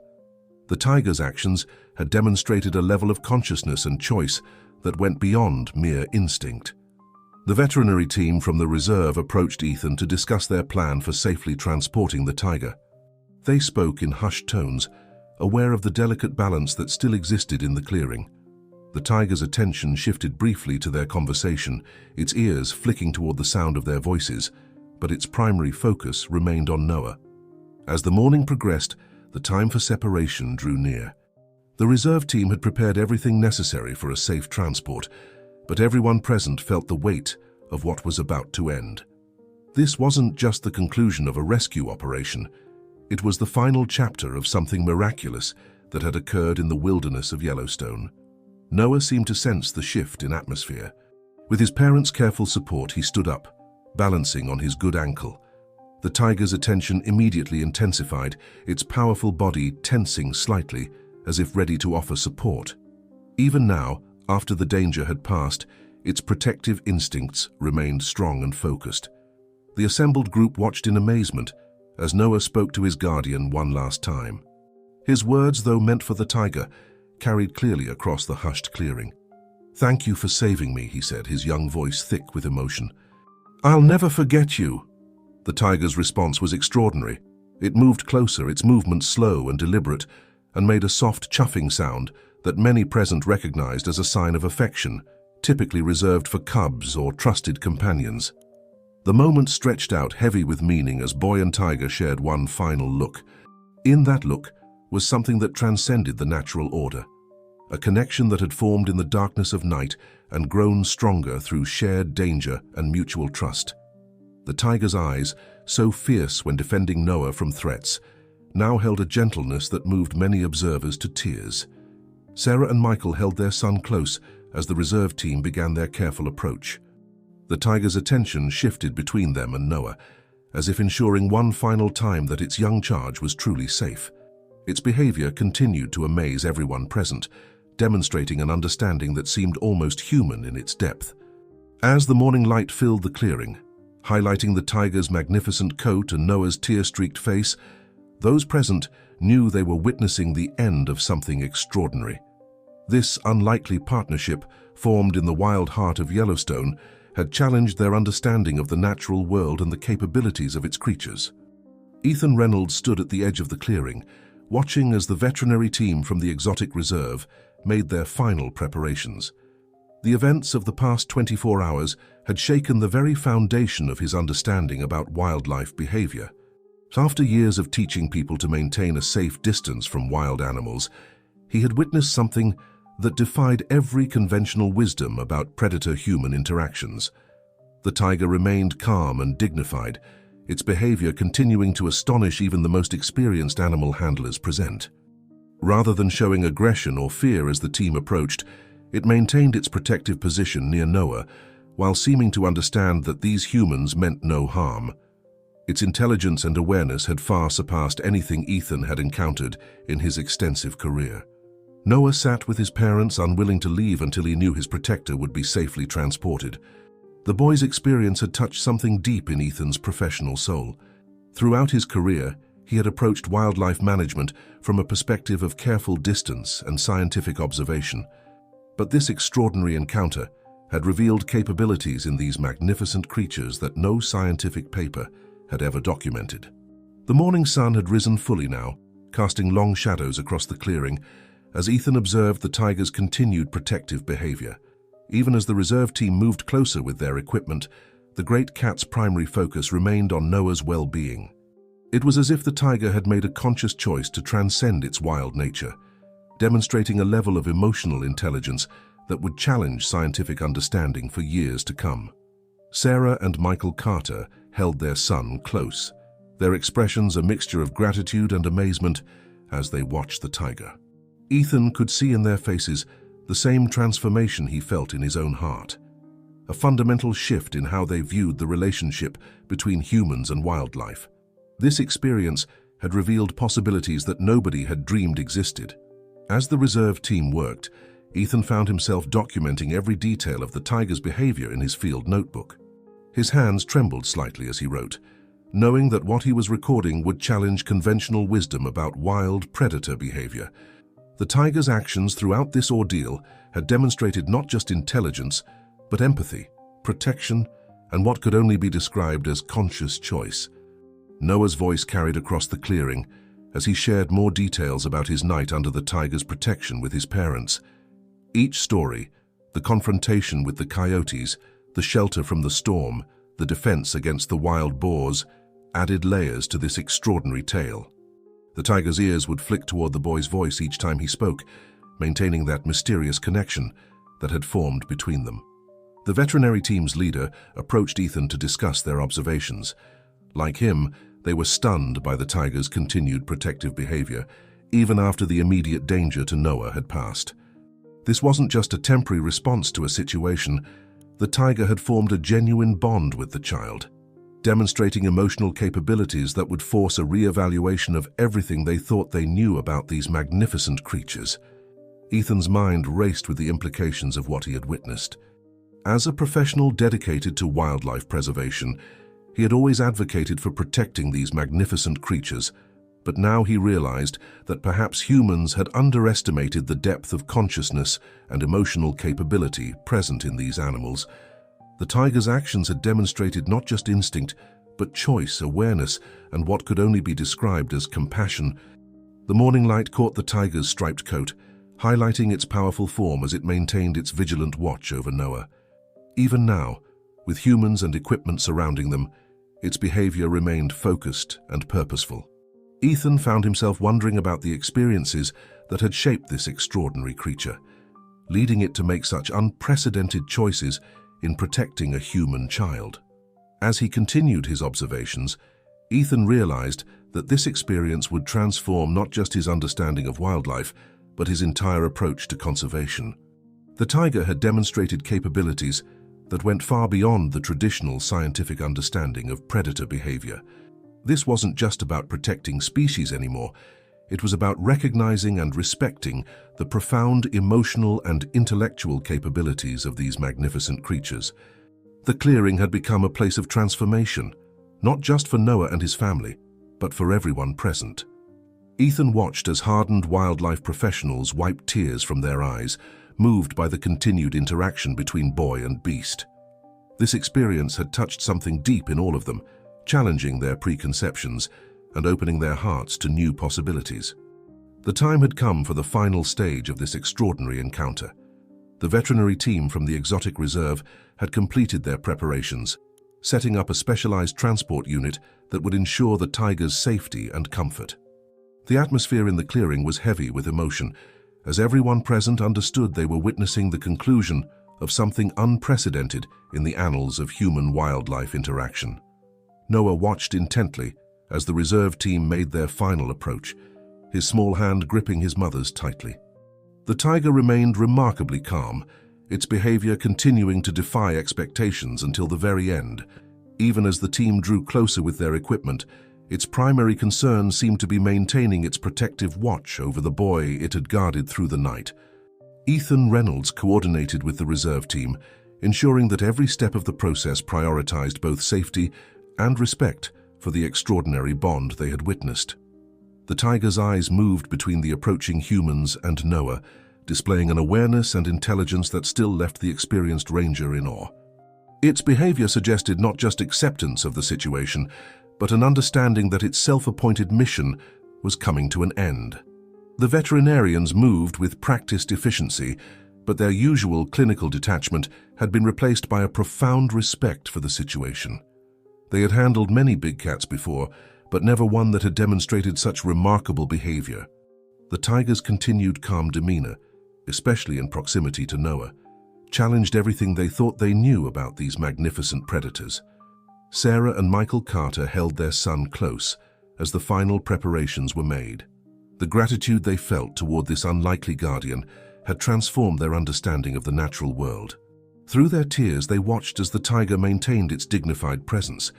The tiger's actions had demonstrated a level of consciousness and choice that went beyond mere instinct. The veterinary team from the reserve approached Ethan to discuss their plan for safely transporting the tiger. They spoke in hushed tones, aware of the delicate balance that still existed in the clearing. The tiger's attention shifted briefly to their conversation, its ears flicking toward the sound of their voices, but its primary focus remained on Noah. As the morning progressed, the time for separation drew near. The reserve team had prepared everything necessary for a safe transport, but everyone present felt the weight of what was about to end. This wasn't just the conclusion of a rescue operation. It was the final chapter of something miraculous that had occurred in the wilderness of Yellowstone. Noah seemed to sense the shift in atmosphere. With his parents' careful support, he stood up, balancing on his good ankle. The tiger's attention immediately intensified, its powerful body tensing slightly as if ready to offer support. Even now, after the danger had passed, its protective instincts remained strong and focused. The assembled group watched in amazement as Noah spoke to his guardian one last time. His words, though meant for the tiger, carried clearly across the hushed clearing. "Thank you for saving me," he said, his young voice thick with emotion. "I'll never forget you." The tiger's response was extraordinary. It moved closer, its movement slow and deliberate, and made a soft chuffing sound that many present recognized as a sign of affection, typically reserved for cubs or trusted companions. The moment stretched out heavy with meaning as boy and tiger shared one final look. In that look was something that transcended the natural order, a connection that had formed in the darkness of night and grown stronger through shared danger and mutual trust. The tiger's eyes, so fierce when defending Noah from threats, now held a gentleness that moved many observers to tears. Sarah and Michael held their son close as the reserve team began their careful approach. The tiger's attention shifted between them and Noah, as if ensuring one final time that its young charge was truly safe. Its behavior continued to amaze everyone present, demonstrating an understanding that seemed almost human in its depth. As the morning light filled the clearing, highlighting the tiger's magnificent coat and Noah's tear-streaked face, those present knew they were witnessing the end of something extraordinary. This unlikely partnership, formed in the wild heart of Yellowstone, had challenged their understanding of the natural world and the capabilities of its creatures. Ethan Reynolds stood at the edge of the clearing, watching as the veterinary team from the exotic reserve made their final preparations. The events of the past 24 hours had shaken the very foundation of his understanding about wildlife behavior. After years of teaching people to maintain a safe distance from wild animals, he had witnessed something that defied every conventional wisdom about predator-human interactions. The tiger remained calm and dignified, its behavior continuing to astonish even the most experienced animal handlers present. Rather than showing aggression or fear as the team approached, it maintained its protective position near Noah, while seeming to understand that these humans meant no harm. Its intelligence and awareness had far surpassed anything Ethan had encountered in his extensive career. Noah sat with his parents, unwilling to leave until he knew his protector would be safely transported. The boy's experience had touched something deep in Ethan's professional soul. Throughout his career, he had approached wildlife management from a perspective of careful distance and scientific observation. But this extraordinary encounter had revealed capabilities in these magnificent creatures that no scientific paper had ever documented. The morning sun had risen fully now, casting long shadows across the clearing, as Ethan observed the tiger's continued protective behavior. Even as the reserve team moved closer with their equipment, the great cat's primary focus remained on Noah's well-being. It was as if the tiger had made a conscious choice to transcend its wild nature, demonstrating a level of emotional intelligence that would challenge scientific understanding for years to come. Sarah and Michael Carter held their son close, their expressions a mixture of gratitude and amazement as they watched the tiger. Ethan could see in their faces the same transformation he felt in his own heart, a fundamental shift in how they viewed the relationship between humans and wildlife. This experience had revealed possibilities that nobody had dreamed existed. As the reserve team worked, Ethan found himself documenting every detail of the tiger's behavior in his field notebook. His hands trembled slightly as he wrote, knowing that what he was recording would challenge conventional wisdom about wild predator behavior. The tiger's actions throughout this ordeal had demonstrated not just intelligence, but empathy, protection, and what could only be described as conscious choice. Noah's voice carried across the clearing as he shared more details about his night under the tiger's protection with his parents. Each story, the confrontation with the coyotes, the shelter from the storm, the defense against the wild boars, added layers to this extraordinary tale. The tiger's ears would flick toward the boy's voice each time he spoke, maintaining that mysterious connection that had formed between them. The veterinary team's leader approached Ethan to discuss their observations. Like him, they were stunned by the tiger's continued protective behavior, even after the immediate danger to Noah had passed. This wasn't just a temporary response to a situation. The tiger had formed a genuine bond with the child. demonstrating emotional capabilities that would force a re-evaluation of everything they thought they knew about these magnificent creatures. Ethan's mind raced with the implications of what he had witnessed. As a professional dedicated to wildlife preservation, he had always advocated for protecting these magnificent creatures, but now he realized that perhaps humans had underestimated the depth of consciousness and emotional capability present in these animals. The tiger's actions had demonstrated not just instinct, but choice, awareness, and what could only be described as compassion. The morning light caught the tiger's striped coat, highlighting its powerful form as it maintained its vigilant watch over Noah. Even now, with humans and equipment surrounding them, its behavior remained focused and purposeful. Ethan found himself wondering about the experiences that had shaped this extraordinary creature, leading it to make such unprecedented choices in protecting a human child. As he continued his observations, Ethan realized that this experience would transform not just his understanding of wildlife, but his entire approach to conservation. The tiger had demonstrated capabilities that went far beyond the traditional scientific understanding of predator behavior. This wasn't just about protecting species anymore. It was about recognizing and respecting the profound emotional and intellectual capabilities of these magnificent creatures. The clearing had become a place of transformation, not just for Noah and his family, but for everyone present. Ethan watched as hardened wildlife professionals wiped tears from their eyes, moved by the continued interaction between boy and beast. This experience had touched something deep in all of them, challenging their preconceptions and opening their hearts to new possibilities. The time had come for the final stage of this extraordinary encounter. The veterinary team from the exotic reserve had completed their preparations, setting up a specialized transport unit that would ensure the tiger's safety and comfort. The atmosphere in the clearing was heavy with emotion, as everyone present understood they were witnessing the conclusion of something unprecedented in the annals of human-wildlife interaction. Noah watched intently as the reserve team made their final approach, his small hand gripping his mother's tightly. The tiger remained remarkably calm, its behavior continuing to defy expectations until the very end. Even as the team drew closer with their equipment, its primary concern seemed to be maintaining its protective watch over the boy it had guarded through the night. Ethan Reynolds coordinated with the reserve team, ensuring that every step of the process prioritized both safety and respect for the extraordinary bond they had witnessed. The tiger's eyes moved between the approaching humans and Noah, displaying an awareness and intelligence that still left the experienced ranger in awe. Its behavior suggested not just acceptance of the situation, but an understanding that its self-appointed mission was coming to an end. The veterinarians moved with practiced efficiency, but their usual clinical detachment had been replaced by a profound respect for the situation. They had handled many big cats before, but never one that had demonstrated such remarkable behavior. The tiger's continued calm demeanor, especially in proximity to Noah, challenged everything they thought they knew about these magnificent predators. Sarah and Michael Carter held their son close as the final preparations were made. The gratitude they felt toward this unlikely guardian had transformed their understanding of the natural world. Through their tears, they watched as the tiger maintained its dignified presence,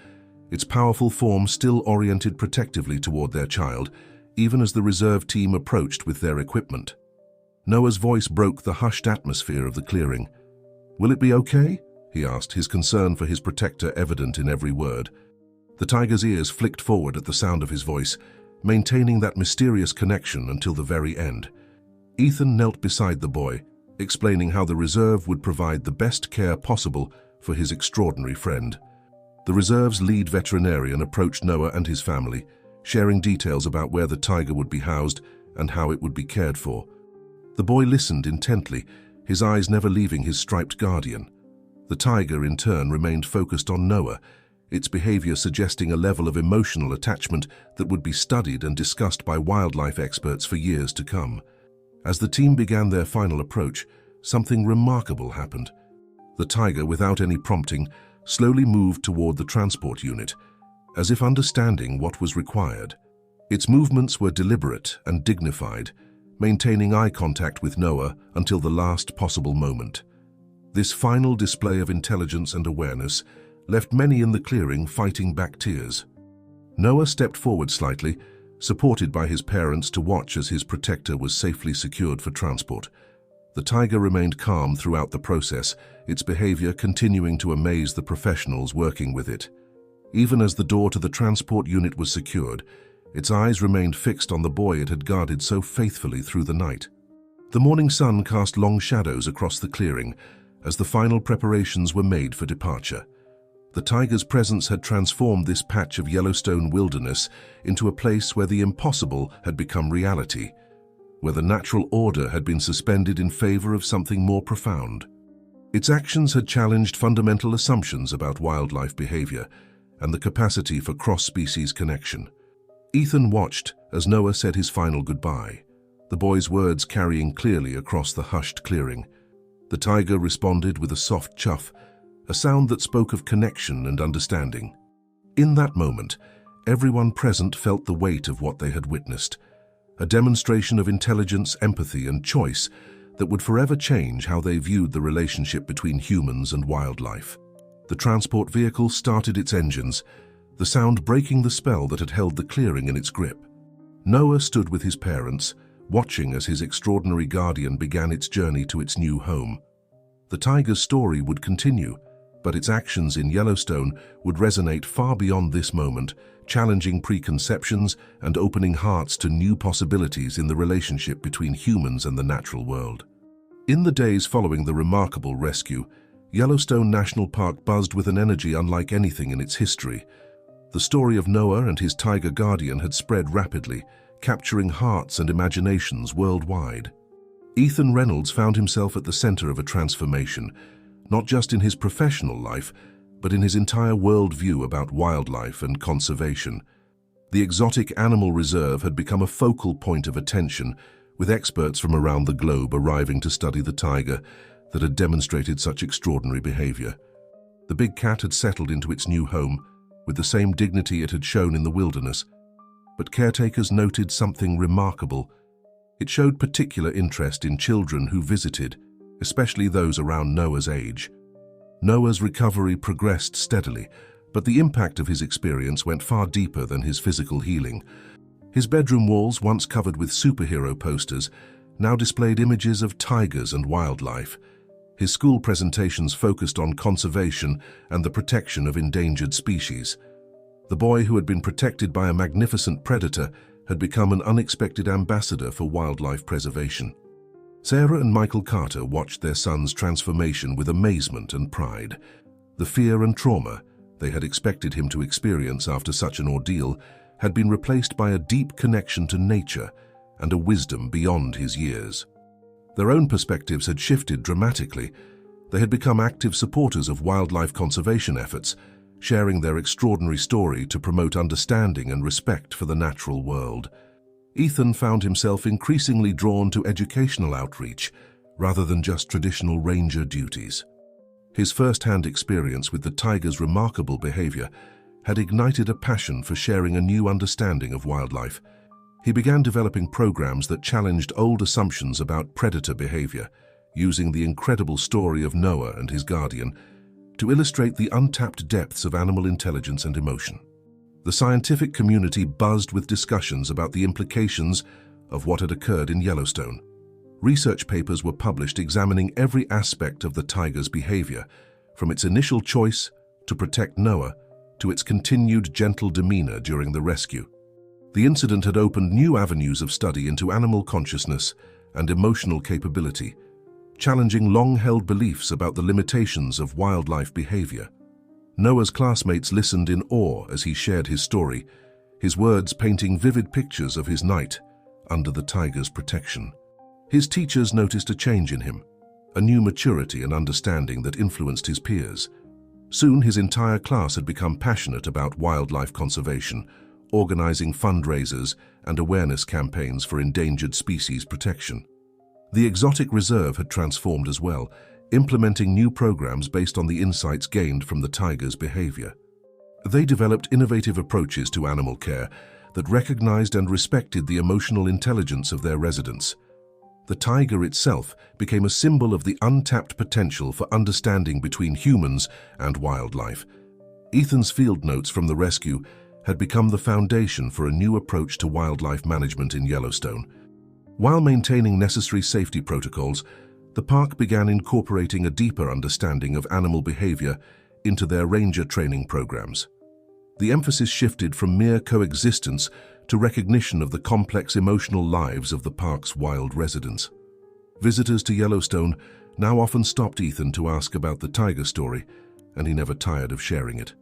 its powerful form still oriented protectively toward their child, even as the reserve team approached with their equipment. Noah's voice broke the hushed atmosphere of the clearing. "Will it be okay?" he asked, his concern for his protector evident in every word. The tiger's ears flicked forward at the sound of his voice, maintaining that mysterious connection until the very end. Ethan knelt beside the boy, explaining how the reserve would provide the best care possible for his extraordinary friend. The reserve's lead veterinarian approached Noah and his family, sharing details about where the tiger would be housed and how it would be cared for. The boy listened intently, his eyes never leaving his striped guardian. The tiger, in turn, remained focused on Noah, its behavior suggesting a level of emotional attachment that would be studied and discussed by wildlife experts for years to come. As the team began their final approach, something remarkable happened. The tiger, without any prompting, slowly moved toward the transport unit, as if understanding what was required. Its movements were deliberate and dignified, maintaining eye contact with Noah until the last possible moment. This final display of intelligence and awareness left many in the clearing fighting back tears. Noah stepped forward slightly, supported by his parents to watch as his protector was safely secured for transport. The tiger remained calm throughout the process, its behavior continuing to amaze the professionals working with it. Even as the door to the transport unit was secured, its eyes remained fixed on the boy it had guarded so faithfully through the night. The morning sun cast long shadows across the clearing as the final preparations were made for departure. The tiger's presence had transformed this patch of Yellowstone wilderness into a place where the impossible had become reality, where the natural order had been suspended in favor of something more profound. Its actions had challenged fundamental assumptions about wildlife behavior and the capacity for cross-species connection. Ethan watched as Noah said his final goodbye, the boy's words carrying clearly across the hushed clearing. The tiger responded with a soft chuff, a sound that spoke of connection and understanding. In that moment, everyone present felt the weight of what they had witnessed, a demonstration of intelligence, empathy, and choice that would forever change how they viewed the relationship between humans and wildlife. The transport vehicle started its engines, the sound breaking the spell that had held the clearing in its grip. Noah stood with his parents, watching as his extraordinary guardian began its journey to its new home. The tiger's story would continue, but its actions in Yellowstone would resonate far beyond this moment, challenging preconceptions and opening hearts to new possibilities in the relationship between humans and the natural world. In the days following the remarkable rescue, Yellowstone National Park buzzed with an energy unlike anything in its history. The story of Noah and his tiger guardian had spread rapidly, capturing hearts and imaginations worldwide. Ethan Reynolds found himself at the center of a transformation, not just in his professional life, but in his entire worldview about wildlife and conservation. The exotic animal reserve had become a focal point of attention, with experts from around the globe arriving to study the tiger that had demonstrated such extraordinary behavior. The big cat had settled into its new home, with the same dignity it had shown in the wilderness, but caretakers noted something remarkable. It showed particular interest in children who visited, especially those around Noah's age. Noah's recovery progressed steadily, but the impact of his experience went far deeper than his physical healing. His bedroom walls, once covered with superhero posters, now displayed images of tigers and wildlife. His school presentations focused on conservation and the protection of endangered species. The boy who had been protected by a magnificent predator had become an unexpected ambassador for wildlife preservation. Sarah and Michael Carter watched their son's transformation with amazement and pride. The fear and trauma they had expected him to experience after such an ordeal had been replaced by a deep connection to nature and a wisdom beyond his years. Their own perspectives had shifted dramatically. They had become active supporters of wildlife conservation efforts, sharing their extraordinary story to promote understanding and respect for the natural world. Ethan found himself increasingly drawn to educational outreach rather than just traditional ranger duties. His first-hand experience with the tiger's remarkable behavior had ignited a passion for sharing a new understanding of wildlife. He began developing programs that challenged old assumptions about predator behavior, using the incredible story of Noah and his guardian to illustrate the untapped depths of animal intelligence and emotion. The scientific community buzzed with discussions about the implications of what had occurred in Yellowstone. Research papers were published examining every aspect of the tiger's behavior, from its initial choice to protect Noah to its continued gentle demeanor during the rescue. The incident had opened new avenues of study into animal consciousness and emotional capability, challenging long-held beliefs about the limitations of wildlife behavior. Noah's classmates listened in awe as he shared his story, his words painting vivid pictures of his night under the tiger's protection. His teachers noticed a change in him, a new maturity and understanding that influenced his peers. Soon his entire class had become passionate about wildlife conservation, organizing fundraisers and awareness campaigns for endangered species protection. The exotic reserve had transformed as well, implementing new programs based on the insights gained from the tiger's behavior. They developed innovative approaches to animal care that recognized and respected the emotional intelligence of their residents. The tiger itself became a symbol of the untapped potential for understanding between humans and wildlife, Ethan's field notes from the rescue had become the foundation for a new approach to wildlife management in Yellowstone. While maintaining necessary safety protocols, the park began incorporating a deeper understanding of animal behavior into their ranger training programs. The emphasis shifted from mere coexistence to recognition of the complex emotional lives of the park's wild residents. Visitors to Yellowstone now often stopped Ethan to ask about the tiger story, and he never tired of sharing it.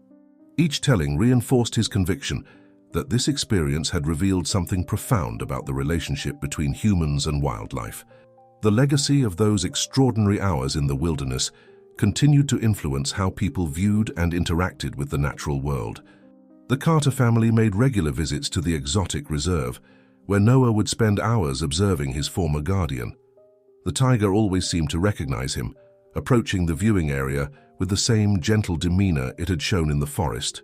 Each telling reinforced his conviction that this experience had revealed something profound about the relationship between humans and wildlife. The legacy of those extraordinary hours in the wilderness continued to influence how people viewed and interacted with the natural world. The Carter family made regular visits to the exotic reserve, where Noah would spend hours observing his former guardian. The tiger always seemed to recognize him, approaching the viewing area with the same gentle demeanor it had shown in the forest.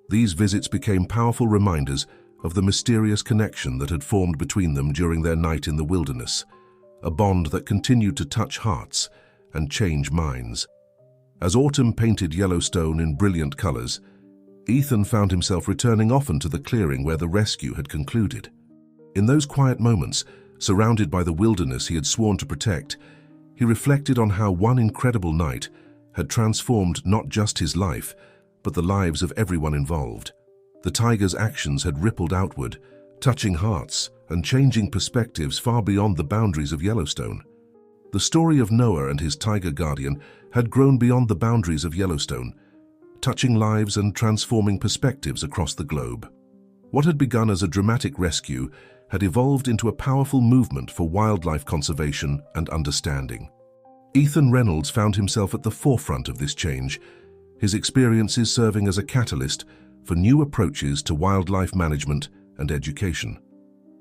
These visits became powerful reminders of the mysterious connection that had formed between them during their night in the wilderness, a bond that continued to touch hearts and change minds. As autumn painted Yellowstone in brilliant colors, Ethan found himself returning often to the clearing where the rescue had concluded. In those quiet moments, surrounded by the wilderness he had sworn to protect, he reflected on how one incredible night had transformed not just his life, but the lives of everyone involved. The tiger's actions had rippled outward, touching hearts and changing perspectives far beyond the boundaries of Yellowstone. The story of Noah and his tiger guardian had grown beyond the boundaries of Yellowstone, touching lives and transforming perspectives across the globe. What had begun as a dramatic rescue had evolved into a powerful movement for wildlife conservation and understanding. Ethan Reynolds found himself at the forefront of this change, his experiences serving as a catalyst for new approaches to wildlife management and education.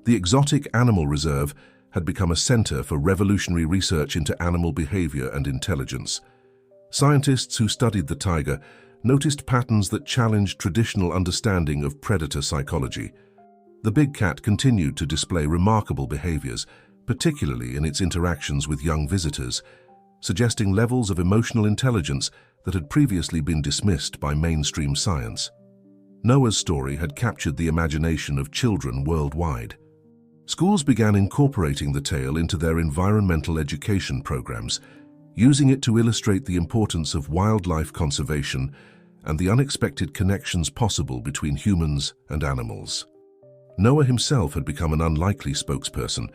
The Exotic Animal Reserve had become a center for revolutionary research into animal behavior and intelligence. Scientists who studied the tiger noticed patterns that challenged traditional understanding of predator psychology. The big cat continued to display remarkable behaviors, particularly in its interactions with young visitors, suggesting levels of emotional intelligence that had previously been dismissed by mainstream science. Noah's story had captured the imagination of children worldwide. Schools began incorporating the tale into their environmental education programs, using it to illustrate the importance of wildlife conservation and the unexpected connections possible between humans and animals. Noah himself had become an unlikely spokesperson,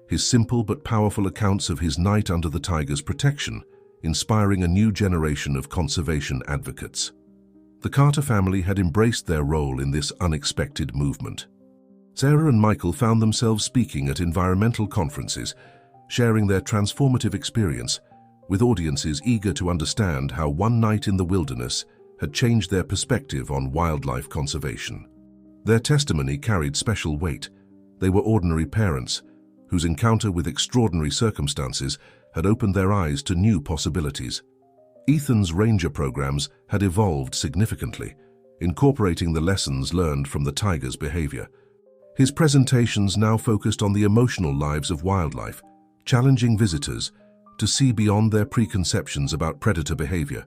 his simple but powerful accounts of his night under the tiger's protection, inspiring a new generation of conservation advocates. The Carter family had embraced their role in this unexpected movement. Sarah and Michael found themselves speaking at environmental conferences, sharing their transformative experience, with audiences eager to understand how one night in the wilderness had changed their perspective on wildlife conservation. Their testimony carried special weight. They were ordinary parents, whose encounter with extraordinary circumstances had opened their eyes to new possibilities. Ethan's ranger programs had evolved significantly, incorporating the lessons learned from the tiger's behavior. His presentations now focused on the emotional lives of wildlife, challenging visitors to see beyond their preconceptions about predator behavior.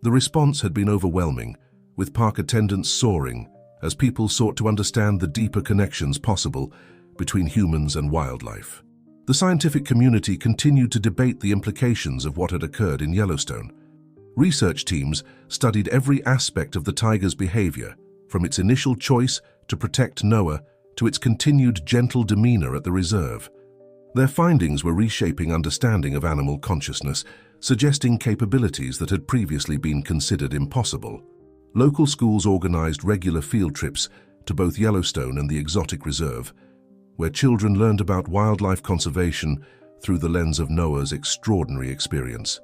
The response had been overwhelming, with park attendance soaring as people sought to understand the deeper connections possible between humans and wildlife. The scientific community continued to debate the implications of what had occurred in Yellowstone. Research teams studied every aspect of the tiger's behavior, from its initial choice to protect Noah to its continued gentle demeanor at the reserve. Their findings were reshaping understanding of animal consciousness, suggesting capabilities that had previously been considered impossible. Local schools organized regular field trips to both Yellowstone and the Exotic Reserve, where children learned about wildlife conservation through the lens of Noah's extraordinary experience.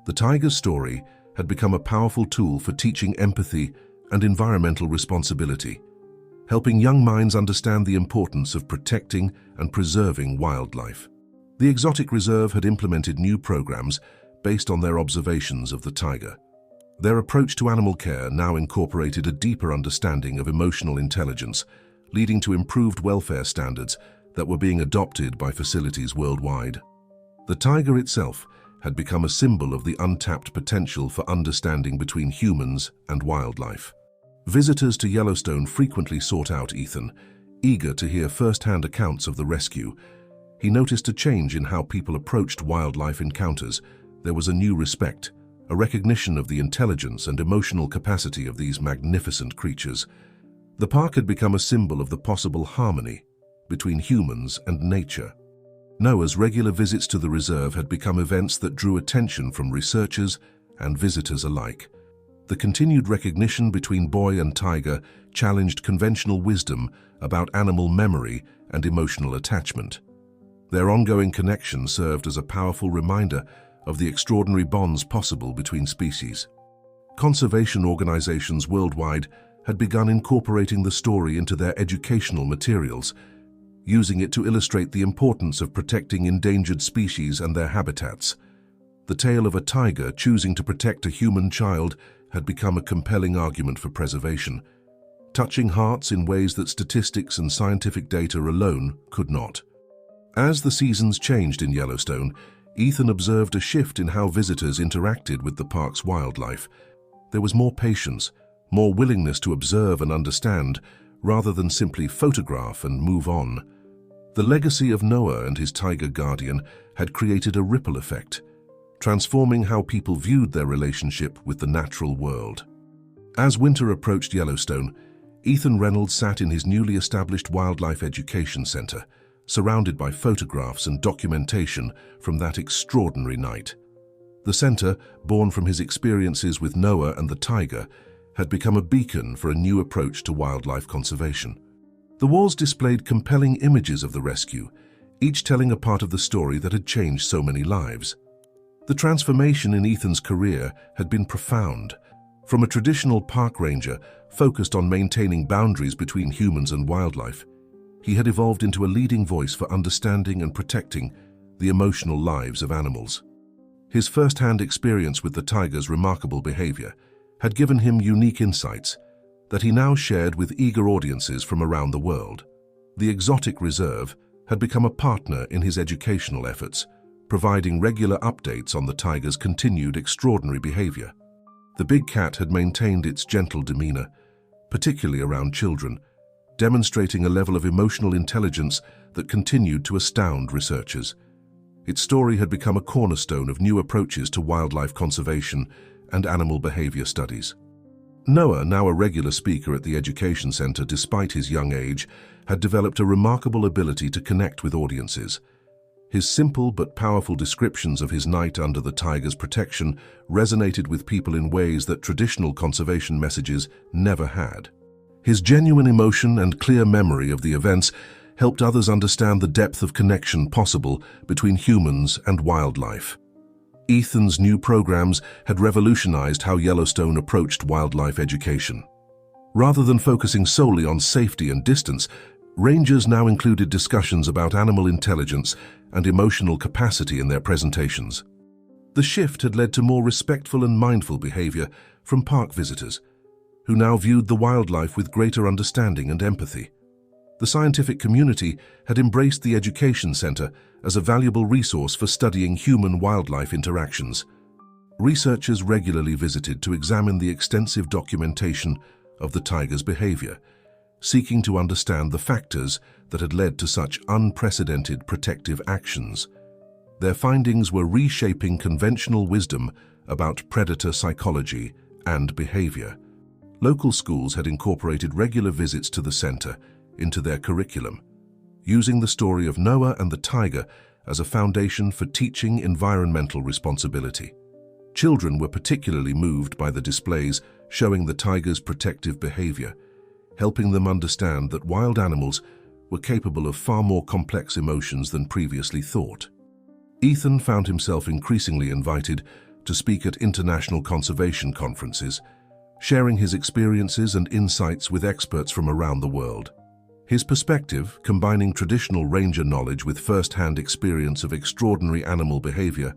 The tiger's story had become a powerful tool for teaching empathy and environmental responsibility, helping young minds understand the importance of protecting and preserving wildlife. The Exotic Reserve had implemented new programs based on their observations of the tiger. Their approach to animal care now incorporated a deeper understanding of emotional intelligence, leading to improved welfare standards that were being adopted by facilities worldwide. The tiger itself had become a symbol of the untapped potential for understanding between humans and wildlife. Visitors to Yellowstone frequently sought out Ethan, eager to hear first-hand accounts of the rescue. He noticed a change in how people approached wildlife encounters. There was a new respect, a recognition of the intelligence and emotional capacity of these magnificent creatures. The park had become a symbol of the possible harmony between humans and nature. Noah's regular visits to the reserve had become events that drew attention from researchers and visitors alike. The continued recognition between boy and tiger challenged conventional wisdom about animal memory and emotional attachment. Their ongoing connection served as a powerful reminder of the extraordinary bonds possible between species. Conservation organizations worldwide had begun incorporating the story into their educational materials, using it to illustrate the importance of protecting endangered species and their habitats. The tale of a tiger choosing to protect a human child had become a compelling argument for preservation, touching hearts in ways that statistics and scientific data alone could not. As the seasons changed in Yellowstone, Ethan observed a shift in how visitors interacted with the park's wildlife. There was more patience, more willingness to observe and understand, rather than simply photograph and move on. The legacy of Noah and his tiger guardian had created a ripple effect, transforming how people viewed their relationship with the natural world. As winter approached Yellowstone, Ethan Reynolds sat in his newly established Wildlife Education Center, surrounded by photographs and documentation from that extraordinary night. The center, born from his experiences with Noah and the tiger, had become a beacon for a new approach to wildlife conservation. The walls displayed compelling images of the rescue, each telling a part of the story that had changed so many lives. The transformation in Ethan's career had been profound. From a traditional park ranger focused on maintaining boundaries between humans and wildlife, he had evolved into a leading voice for understanding and protecting the emotional lives of animals. His first-hand experience with the tiger's remarkable behavior had given him unique insights that he now shared with eager audiences from around the world. The exotic reserve had become a partner in his educational efforts, providing regular updates on the tiger's continued extraordinary behavior. The big cat had maintained its gentle demeanor, particularly around children, demonstrating a level of emotional intelligence that continued to astound researchers. Its story had become a cornerstone of new approaches to wildlife conservation and animal behavior studies. Noah, now a regular speaker at the Education Center despite his young age, had developed a remarkable ability to connect with audiences. His simple but powerful descriptions of his night under the tiger's protection resonated with people in ways that traditional conservation messages never had. His genuine emotion and clear memory of the events helped others understand the depth of connection possible between humans and wildlife. Ethan's new programs had revolutionized how Yellowstone approached wildlife education. Rather than focusing solely on safety and distance, rangers now included discussions about animal intelligence and emotional capacity in their presentations. The shift had led to more respectful and mindful behavior from park visitors, who now viewed the wildlife with greater understanding and empathy. The scientific community had embraced the Education Center as a valuable resource for studying human-wildlife interactions. Researchers regularly visited to examine the extensive documentation of the tiger's behavior, seeking to understand the factors that had led to such unprecedented protective actions. Their findings were reshaping conventional wisdom about predator psychology and behavior. Local schools had incorporated regular visits to the center into their curriculum, using the story of Noah and the tiger as a foundation for teaching environmental responsibility. Children were particularly moved by the displays showing the tiger's protective behavior, helping them understand that wild animals were capable of far more complex emotions than previously thought. Ethan found himself increasingly invited to speak at international conservation conferences, sharing his experiences and insights with experts from around the world. His perspective, combining traditional ranger knowledge with first-hand experience of extraordinary animal behavior,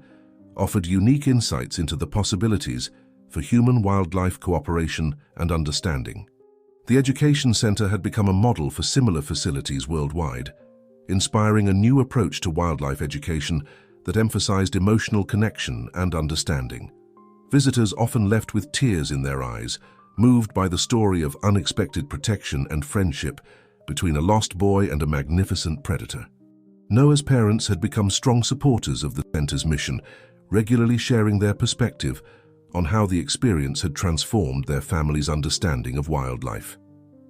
offered unique insights into the possibilities for human-wildlife cooperation and understanding. The Education Center had become a model for similar facilities worldwide, inspiring a new approach to wildlife education that emphasized emotional connection and understanding. Visitors often left with tears in their eyes, moved by the story of unexpected protection and friendship between a lost boy and a magnificent predator. Noah's parents had become strong supporters of the center's mission, regularly sharing their perspective on how the experience had transformed their family's understanding of wildlife.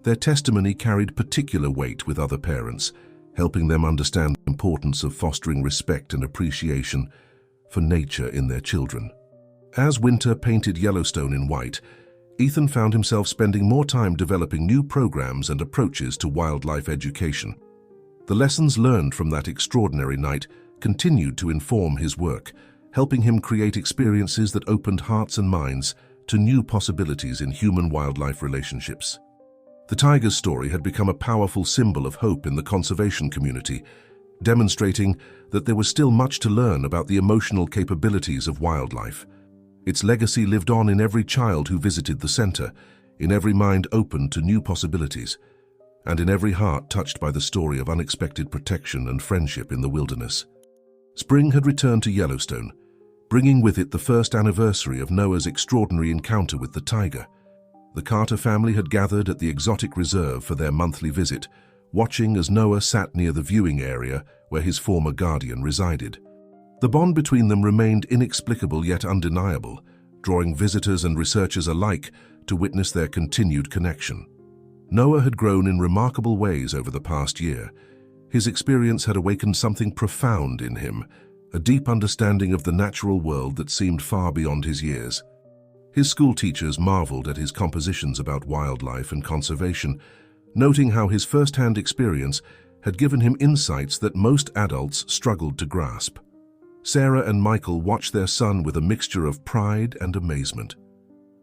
Their testimony carried particular weight with other parents, helping them understand the importance of fostering respect and appreciation for nature in their children. As winter painted Yellowstone in white, Ethan found himself spending more time developing new programs and approaches to wildlife education. The lessons learned from that extraordinary night continued to inform his work, helping him create experiences that opened hearts and minds to new possibilities in human-wildlife relationships. The tiger's story had become a powerful symbol of hope in the conservation community, demonstrating that there was still much to learn about the emotional capabilities of wildlife. Its legacy lived on in every child who visited the center, in every mind open to new possibilities, and in every heart touched by the story of unexpected protection and friendship in the wilderness. Spring had returned to Yellowstone, bringing with it the first anniversary of Noah's extraordinary encounter with the tiger. The Carter family had gathered at the exotic reserve for their monthly visit, watching as Noah sat near the viewing area where his former guardian resided. The bond between them remained inexplicable yet undeniable, drawing visitors and researchers alike to witness their continued connection. Noah had grown in remarkable ways over the past year. His experience had awakened something profound in him, a deep understanding of the natural world that seemed far beyond his years. His school teachers marveled at his compositions about wildlife and conservation, noting how his first-hand experience had given him insights that most adults struggled to grasp. Sarah and Michael watched their son with a mixture of pride and amazement.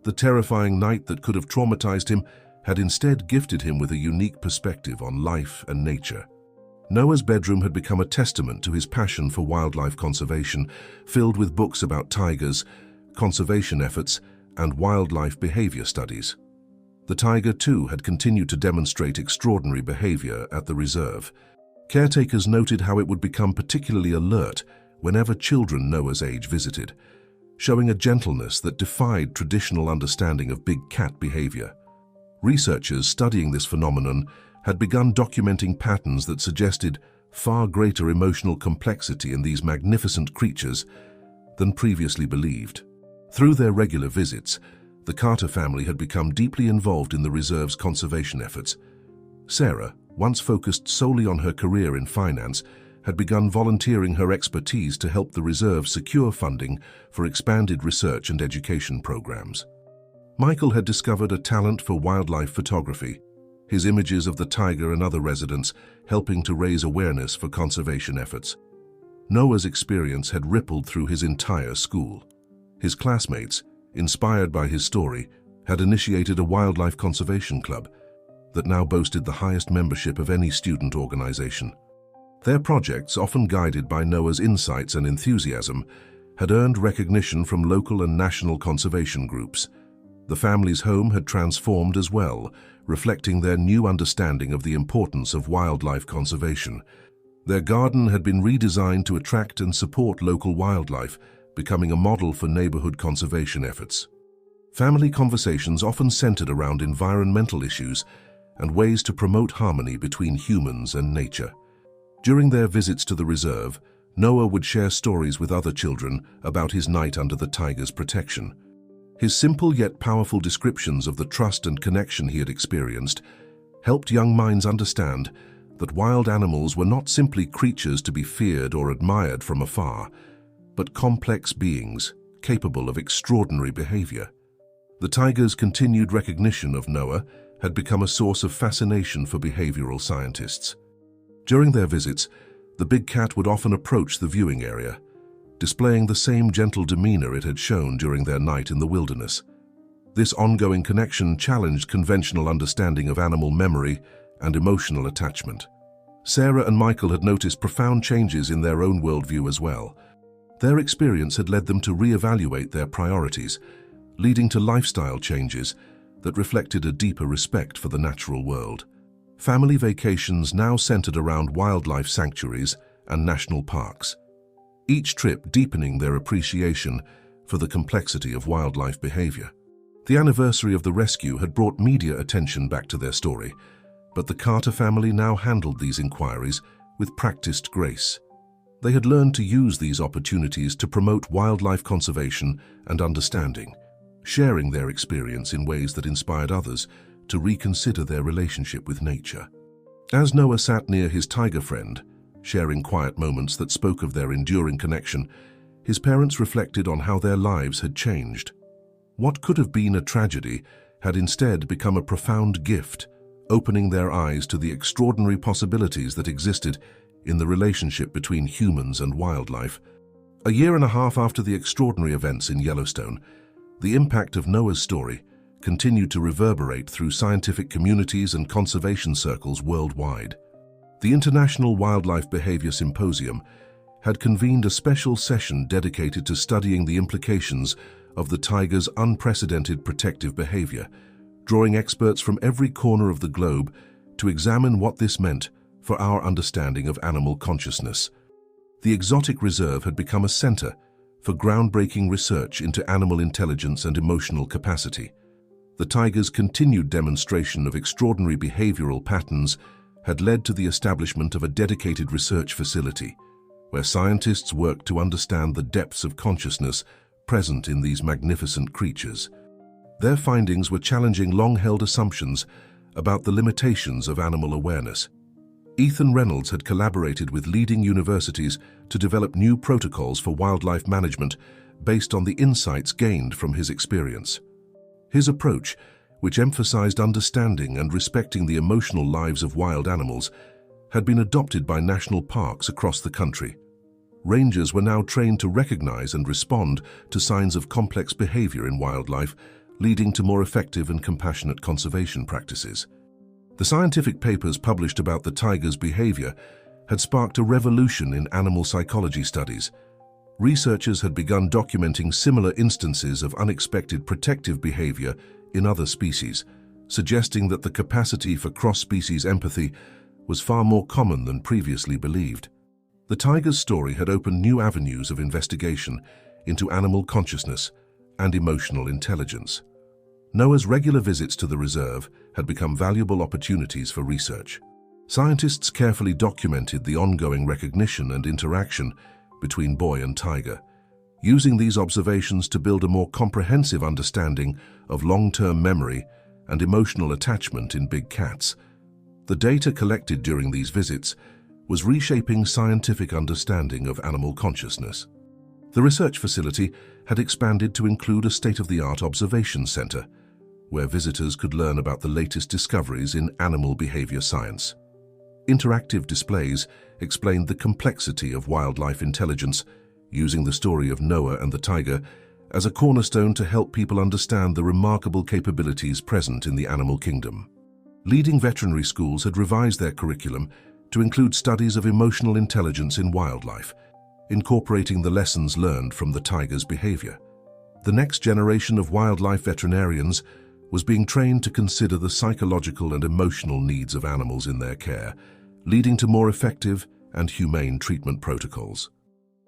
The terrifying night that could have traumatized him had instead gifted him with a unique perspective on life and nature. Noah's bedroom had become a testament to his passion for wildlife conservation, filled with books about tigers, conservation efforts, and wildlife behavior studies. The tiger, too, had continued to demonstrate extraordinary behavior at the reserve. Caretakers noted how it would become particularly alert whenever children Noah's age visited, showing a gentleness that defied traditional understanding of big cat behavior. Researchers studying this phenomenon had begun documenting patterns that suggested far greater emotional complexity in these magnificent creatures than previously believed. Through their regular visits, the Carter family had become deeply involved in the reserve's conservation efforts. Sarah, once focused solely on her career in finance, had begun volunteering her expertise to help the reserve secure funding for expanded research and education programs. Michael had discovered a talent for wildlife photography, his images of the tiger and other residents helping to raise awareness for conservation efforts. Noah's experience had rippled through his entire school. His classmates, inspired by his story, had initiated a wildlife conservation club that now boasted the highest membership of any student organization. Their projects, often guided by Noah's insights and enthusiasm, had earned recognition from local and national conservation groups. The family's home had transformed as well, reflecting their new understanding of the importance of wildlife conservation. Their garden had been redesigned to attract and support local wildlife, becoming a model for neighborhood conservation efforts. Family conversations often centered around environmental issues and ways to promote harmony between humans and nature. During their visits to the reserve, Noah would share stories with other children about his night under the tiger's protection. His simple yet powerful descriptions of the trust and connection he had experienced helped young minds understand that wild animals were not simply creatures to be feared or admired from afar, but complex beings capable of extraordinary behavior. The tiger's continued recognition of Noah had become a source of fascination for behavioral scientists. During their visits, the big cat would often approach the viewing area, displaying the same gentle demeanor it had shown during their night in the wilderness. This ongoing connection challenged conventional understanding of animal memory and emotional attachment. Sarah and Michael had noticed profound changes in their own worldview as well. Their experience had led them to reevaluate their priorities, leading to lifestyle changes that reflected a deeper respect for the natural world. Family vacations now centered around wildlife sanctuaries and national parks. each trip deepening their appreciation for the complexity of wildlife behavior. The anniversary of the rescue had brought media attention back to their story, but the Carter family now handled these inquiries with practiced grace. They had learned to use these opportunities to promote wildlife conservation and understanding, sharing their experience in ways that inspired others to reconsider their relationship with nature. As Noah sat near his tiger friend, sharing quiet moments that spoke of their enduring connection, his parents reflected on how their lives had changed. What could have been a tragedy had instead become a profound gift, opening their eyes to the extraordinary possibilities that existed in the relationship between humans and wildlife. A year and a half after the extraordinary events in Yellowstone, the impact of Noah's story continued to reverberate through scientific communities and conservation circles worldwide. The International Wildlife Behavior Symposium had convened a special session dedicated to studying the implications of the tiger's unprecedented protective behavior, drawing experts from every corner of the globe to examine what this meant for our understanding of animal consciousness. The exotic reserve had become a center for groundbreaking research into animal intelligence and emotional capacity. The tiger's continued demonstration of extraordinary behavioral patterns had led to the establishment of a dedicated research facility, where scientists worked to understand the depths of consciousness present in these magnificent creatures. Their findings were challenging long-held assumptions about the limitations of animal awareness. Ethan Reynolds had collaborated with leading universities to develop new protocols for wildlife management based on the insights gained from his experience. His approach, which emphasized understanding and respecting the emotional lives of wild animals, had been adopted by national parks across the country. Rangers were now trained to recognize and respond to signs of complex behavior in wildlife, leading to more effective and compassionate conservation practices. The scientific papers published about the tiger's behavior had sparked a revolution in animal psychology studies. Researchers had begun documenting similar instances of unexpected protective behavior in other species, suggesting that the capacity for cross-species empathy was far more common than previously believed. The tiger's story had opened new avenues of investigation into animal consciousness and emotional intelligence. Noah's regular visits to the reserve had become valuable opportunities for research. Scientists carefully documented the ongoing recognition and interaction between boy and tiger, using these observations to build a more comprehensive understanding of long-term memory and emotional attachment in big cats. The data collected during these visits was reshaping scientific understanding of animal consciousness. The research facility had expanded to include a state-of-the-art observation center, where visitors could learn about the latest discoveries in animal behavior science. Interactive displays explained the complexity of wildlife intelligence, using the story of Noah and the tiger as a cornerstone to help people understand the remarkable capabilities present in the animal kingdom. Leading veterinary schools had revised their curriculum to include studies of emotional intelligence in wildlife, incorporating the lessons learned from the tiger's behavior. The next generation of wildlife veterinarians was being trained to consider the psychological and emotional needs of animals in their care, leading to more effective and humane treatment protocols.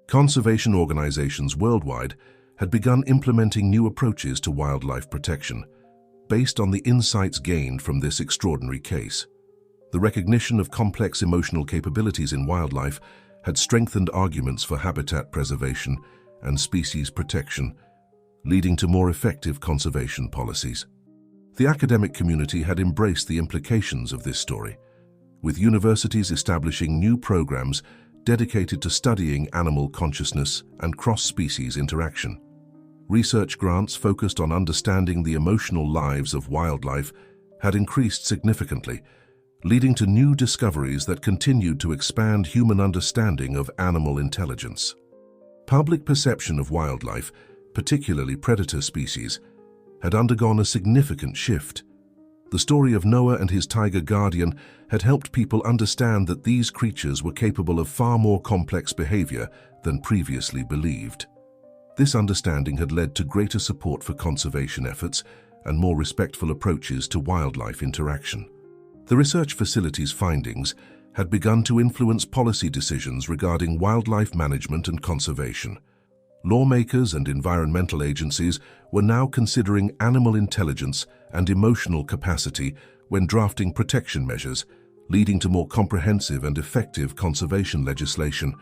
Conservation organizations worldwide had begun implementing new approaches to wildlife protection, based on the insights gained from this extraordinary case. The recognition of complex emotional capabilities in wildlife had strengthened arguments for habitat preservation and species protection, leading to more effective conservation policies. The academic community had embraced the implications of this story, with universities establishing new programs dedicated to studying animal consciousness and cross-species interaction. Research grants focused on understanding the emotional lives of wildlife had increased significantly, leading to new discoveries that continued to expand human understanding of animal intelligence. Public perception of wildlife, particularly predator species, had undergone a significant shift. The story of Noah and his tiger guardian had helped people understand that these creatures were capable of far more complex behavior than previously believed. This understanding had led to greater support for conservation efforts and more respectful approaches to wildlife interaction. The research facility's findings had begun to influence policy decisions regarding wildlife management and conservation. Lawmakers and environmental agencies were now considering animal intelligence and emotional capacity when drafting protection measures, leading to more comprehensive and effective conservation legislation.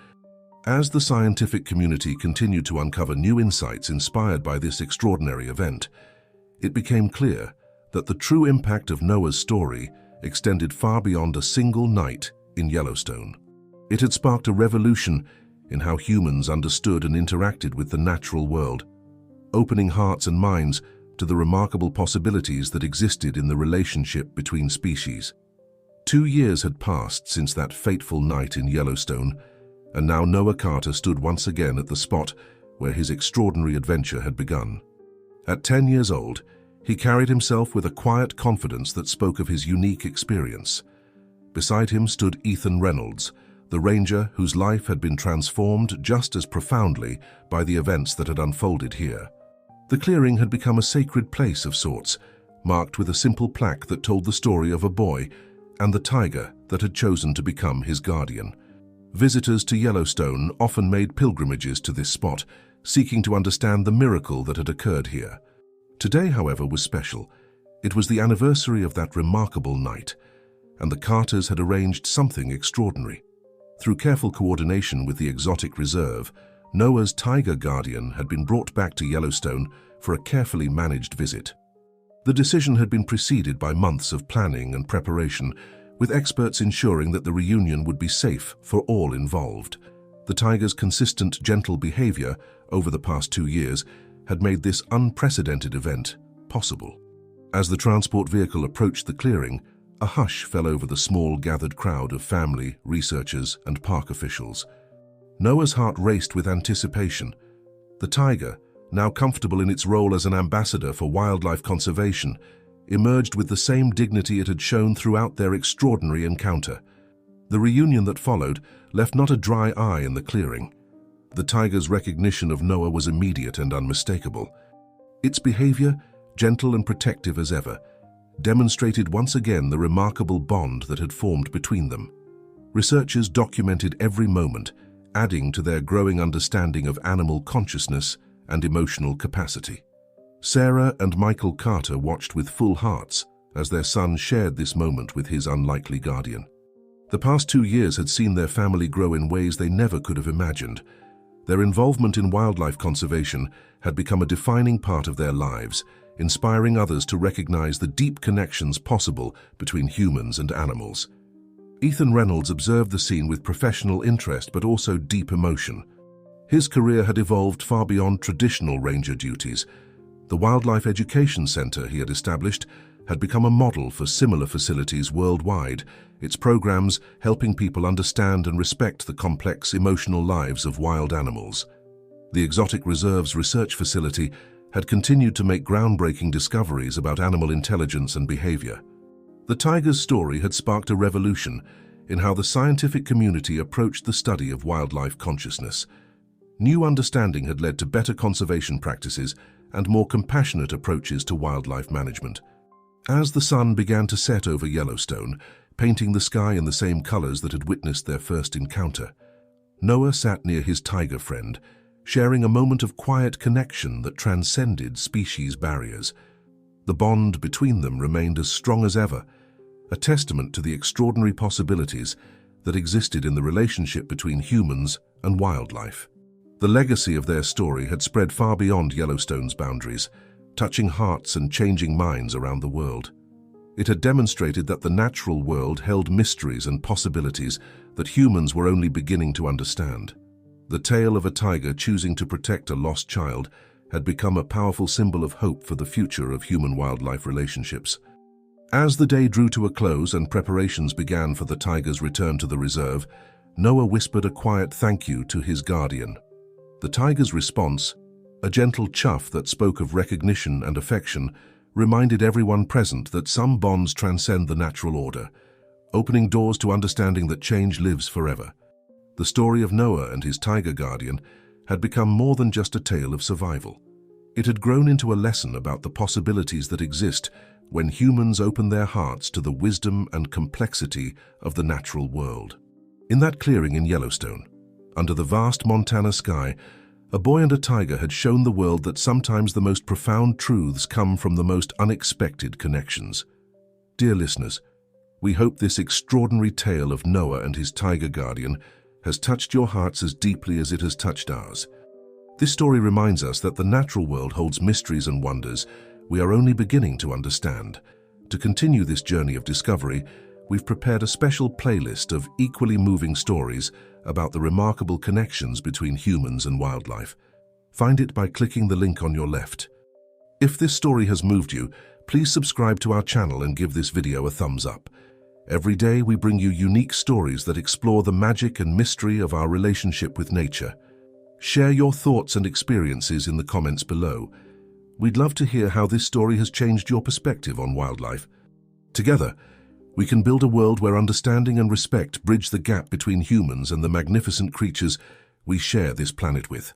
As the scientific community continued to uncover new insights inspired by this extraordinary event, it became clear that the true impact of Noah's story extended far beyond a single night in Yellowstone. It had sparked a revolution in how humans understood and interacted with the natural world, opening hearts and minds to the remarkable possibilities that existed in the relationship between species. 2 years had passed since that fateful night in Yellowstone, and now Noah Carter stood once again at the spot where his extraordinary adventure had begun. At 10 years old, he carried himself with a quiet confidence that spoke of his unique experience. Beside him stood Ethan Reynolds, the ranger whose life had been transformed just as profoundly by the events that had unfolded here. The clearing had become a sacred place of sorts, marked with a simple plaque that told the story of a boy and the tiger that had chosen to become his guardian. Visitors to Yellowstone often made pilgrimages to this spot, seeking to understand the miracle that had occurred here. Today, however, was special. It was the anniversary of that remarkable night, and the Carters had arranged something extraordinary. Through careful coordination with the Exotic Reserve, Noah's tiger guardian had been brought back to Yellowstone for a carefully managed visit. The decision had been preceded by months of planning and preparation, with experts ensuring that the reunion would be safe for all involved. The tiger's consistent, gentle behavior over the past 2 years had made this unprecedented event possible. As the transport vehicle approached the clearing, a hush fell over the small gathered crowd of family, researchers, and park officials. Noah's heart raced with anticipation. The tiger, now comfortable in its role as an ambassador for wildlife conservation, emerged with the same dignity it had shown throughout their extraordinary encounter. The reunion that followed left not a dry eye in the clearing. The tiger's recognition of Noah was immediate and unmistakable. Its behavior, gentle and protective as ever, demonstrated once again the remarkable bond that had formed between them. Researchers documented every moment, adding to their growing understanding of animal consciousness and emotional capacity. Sarah and Michael Carter watched with full hearts as their son shared this moment with his unlikely guardian. The past 2 years had seen their family grow in ways they never could have imagined. Their involvement in wildlife conservation had become a defining part of their lives, inspiring others to recognize the deep connections possible between humans and animals. Ethan Reynolds observed the scene with professional interest but also deep emotion. His career had evolved far beyond traditional ranger duties. The Wildlife Education Center he had established had become a model for similar facilities worldwide, its programs helping people understand and respect the complex emotional lives of wild animals. The Exotic Reserve's research facility had continued to make groundbreaking discoveries about animal intelligence and behavior. The tiger's story had sparked a revolution in how the scientific community approached the study of wildlife consciousness. New understanding had led to better conservation practices and more compassionate approaches to wildlife management. As the sun began to set over Yellowstone, painting the sky in the same colors that had witnessed their first encounter, Noah sat near his tiger friend, sharing a moment of quiet connection that transcended species barriers. The bond between them remained as strong as ever, a testament to the extraordinary possibilities that existed in the relationship between humans and wildlife. The legacy of their story had spread far beyond Yellowstone's boundaries, touching hearts and changing minds around the world. It had demonstrated that the natural world held mysteries and possibilities that humans were only beginning to understand. The tale of a tiger choosing to protect a lost child had become a powerful symbol of hope for the future of human-wildlife relationships. As the day drew to a close and preparations began for the tiger's return to the reserve, Noah whispered a quiet thank you to his guardian. The tiger's response, a gentle chuff that spoke of recognition and affection, reminded everyone present that some bonds transcend the natural order, opening doors to understanding that change lives forever. The story of Noah and his tiger guardian had become more than just a tale of survival. It had grown into a lesson about the possibilities that exist when humans open their hearts to the wisdom and complexity of the natural world. In that clearing in Yellowstone, under the vast Montana sky, a boy and a tiger had shown the world that sometimes the most profound truths come from the most unexpected connections. Dear listeners, we hope this extraordinary tale of Noah and his tiger guardian has touched your hearts as deeply as it has touched ours. This story reminds us that the natural world holds mysteries and wonders we are only beginning to understand. To continue this journey of discovery, we've prepared a special playlist of equally moving stories about the remarkable connections between humans and wildlife. Find it by clicking the link on your left. If this story has moved you, please subscribe to our channel and give this video a thumbs up. Every day we bring you unique stories that explore the magic and mystery of our relationship with nature. Share your thoughts and experiences in the comments below. We'd love to hear how this story has changed your perspective on wildlife. Together, we can build a world where understanding and respect bridge the gap between humans and the magnificent creatures we share this planet with.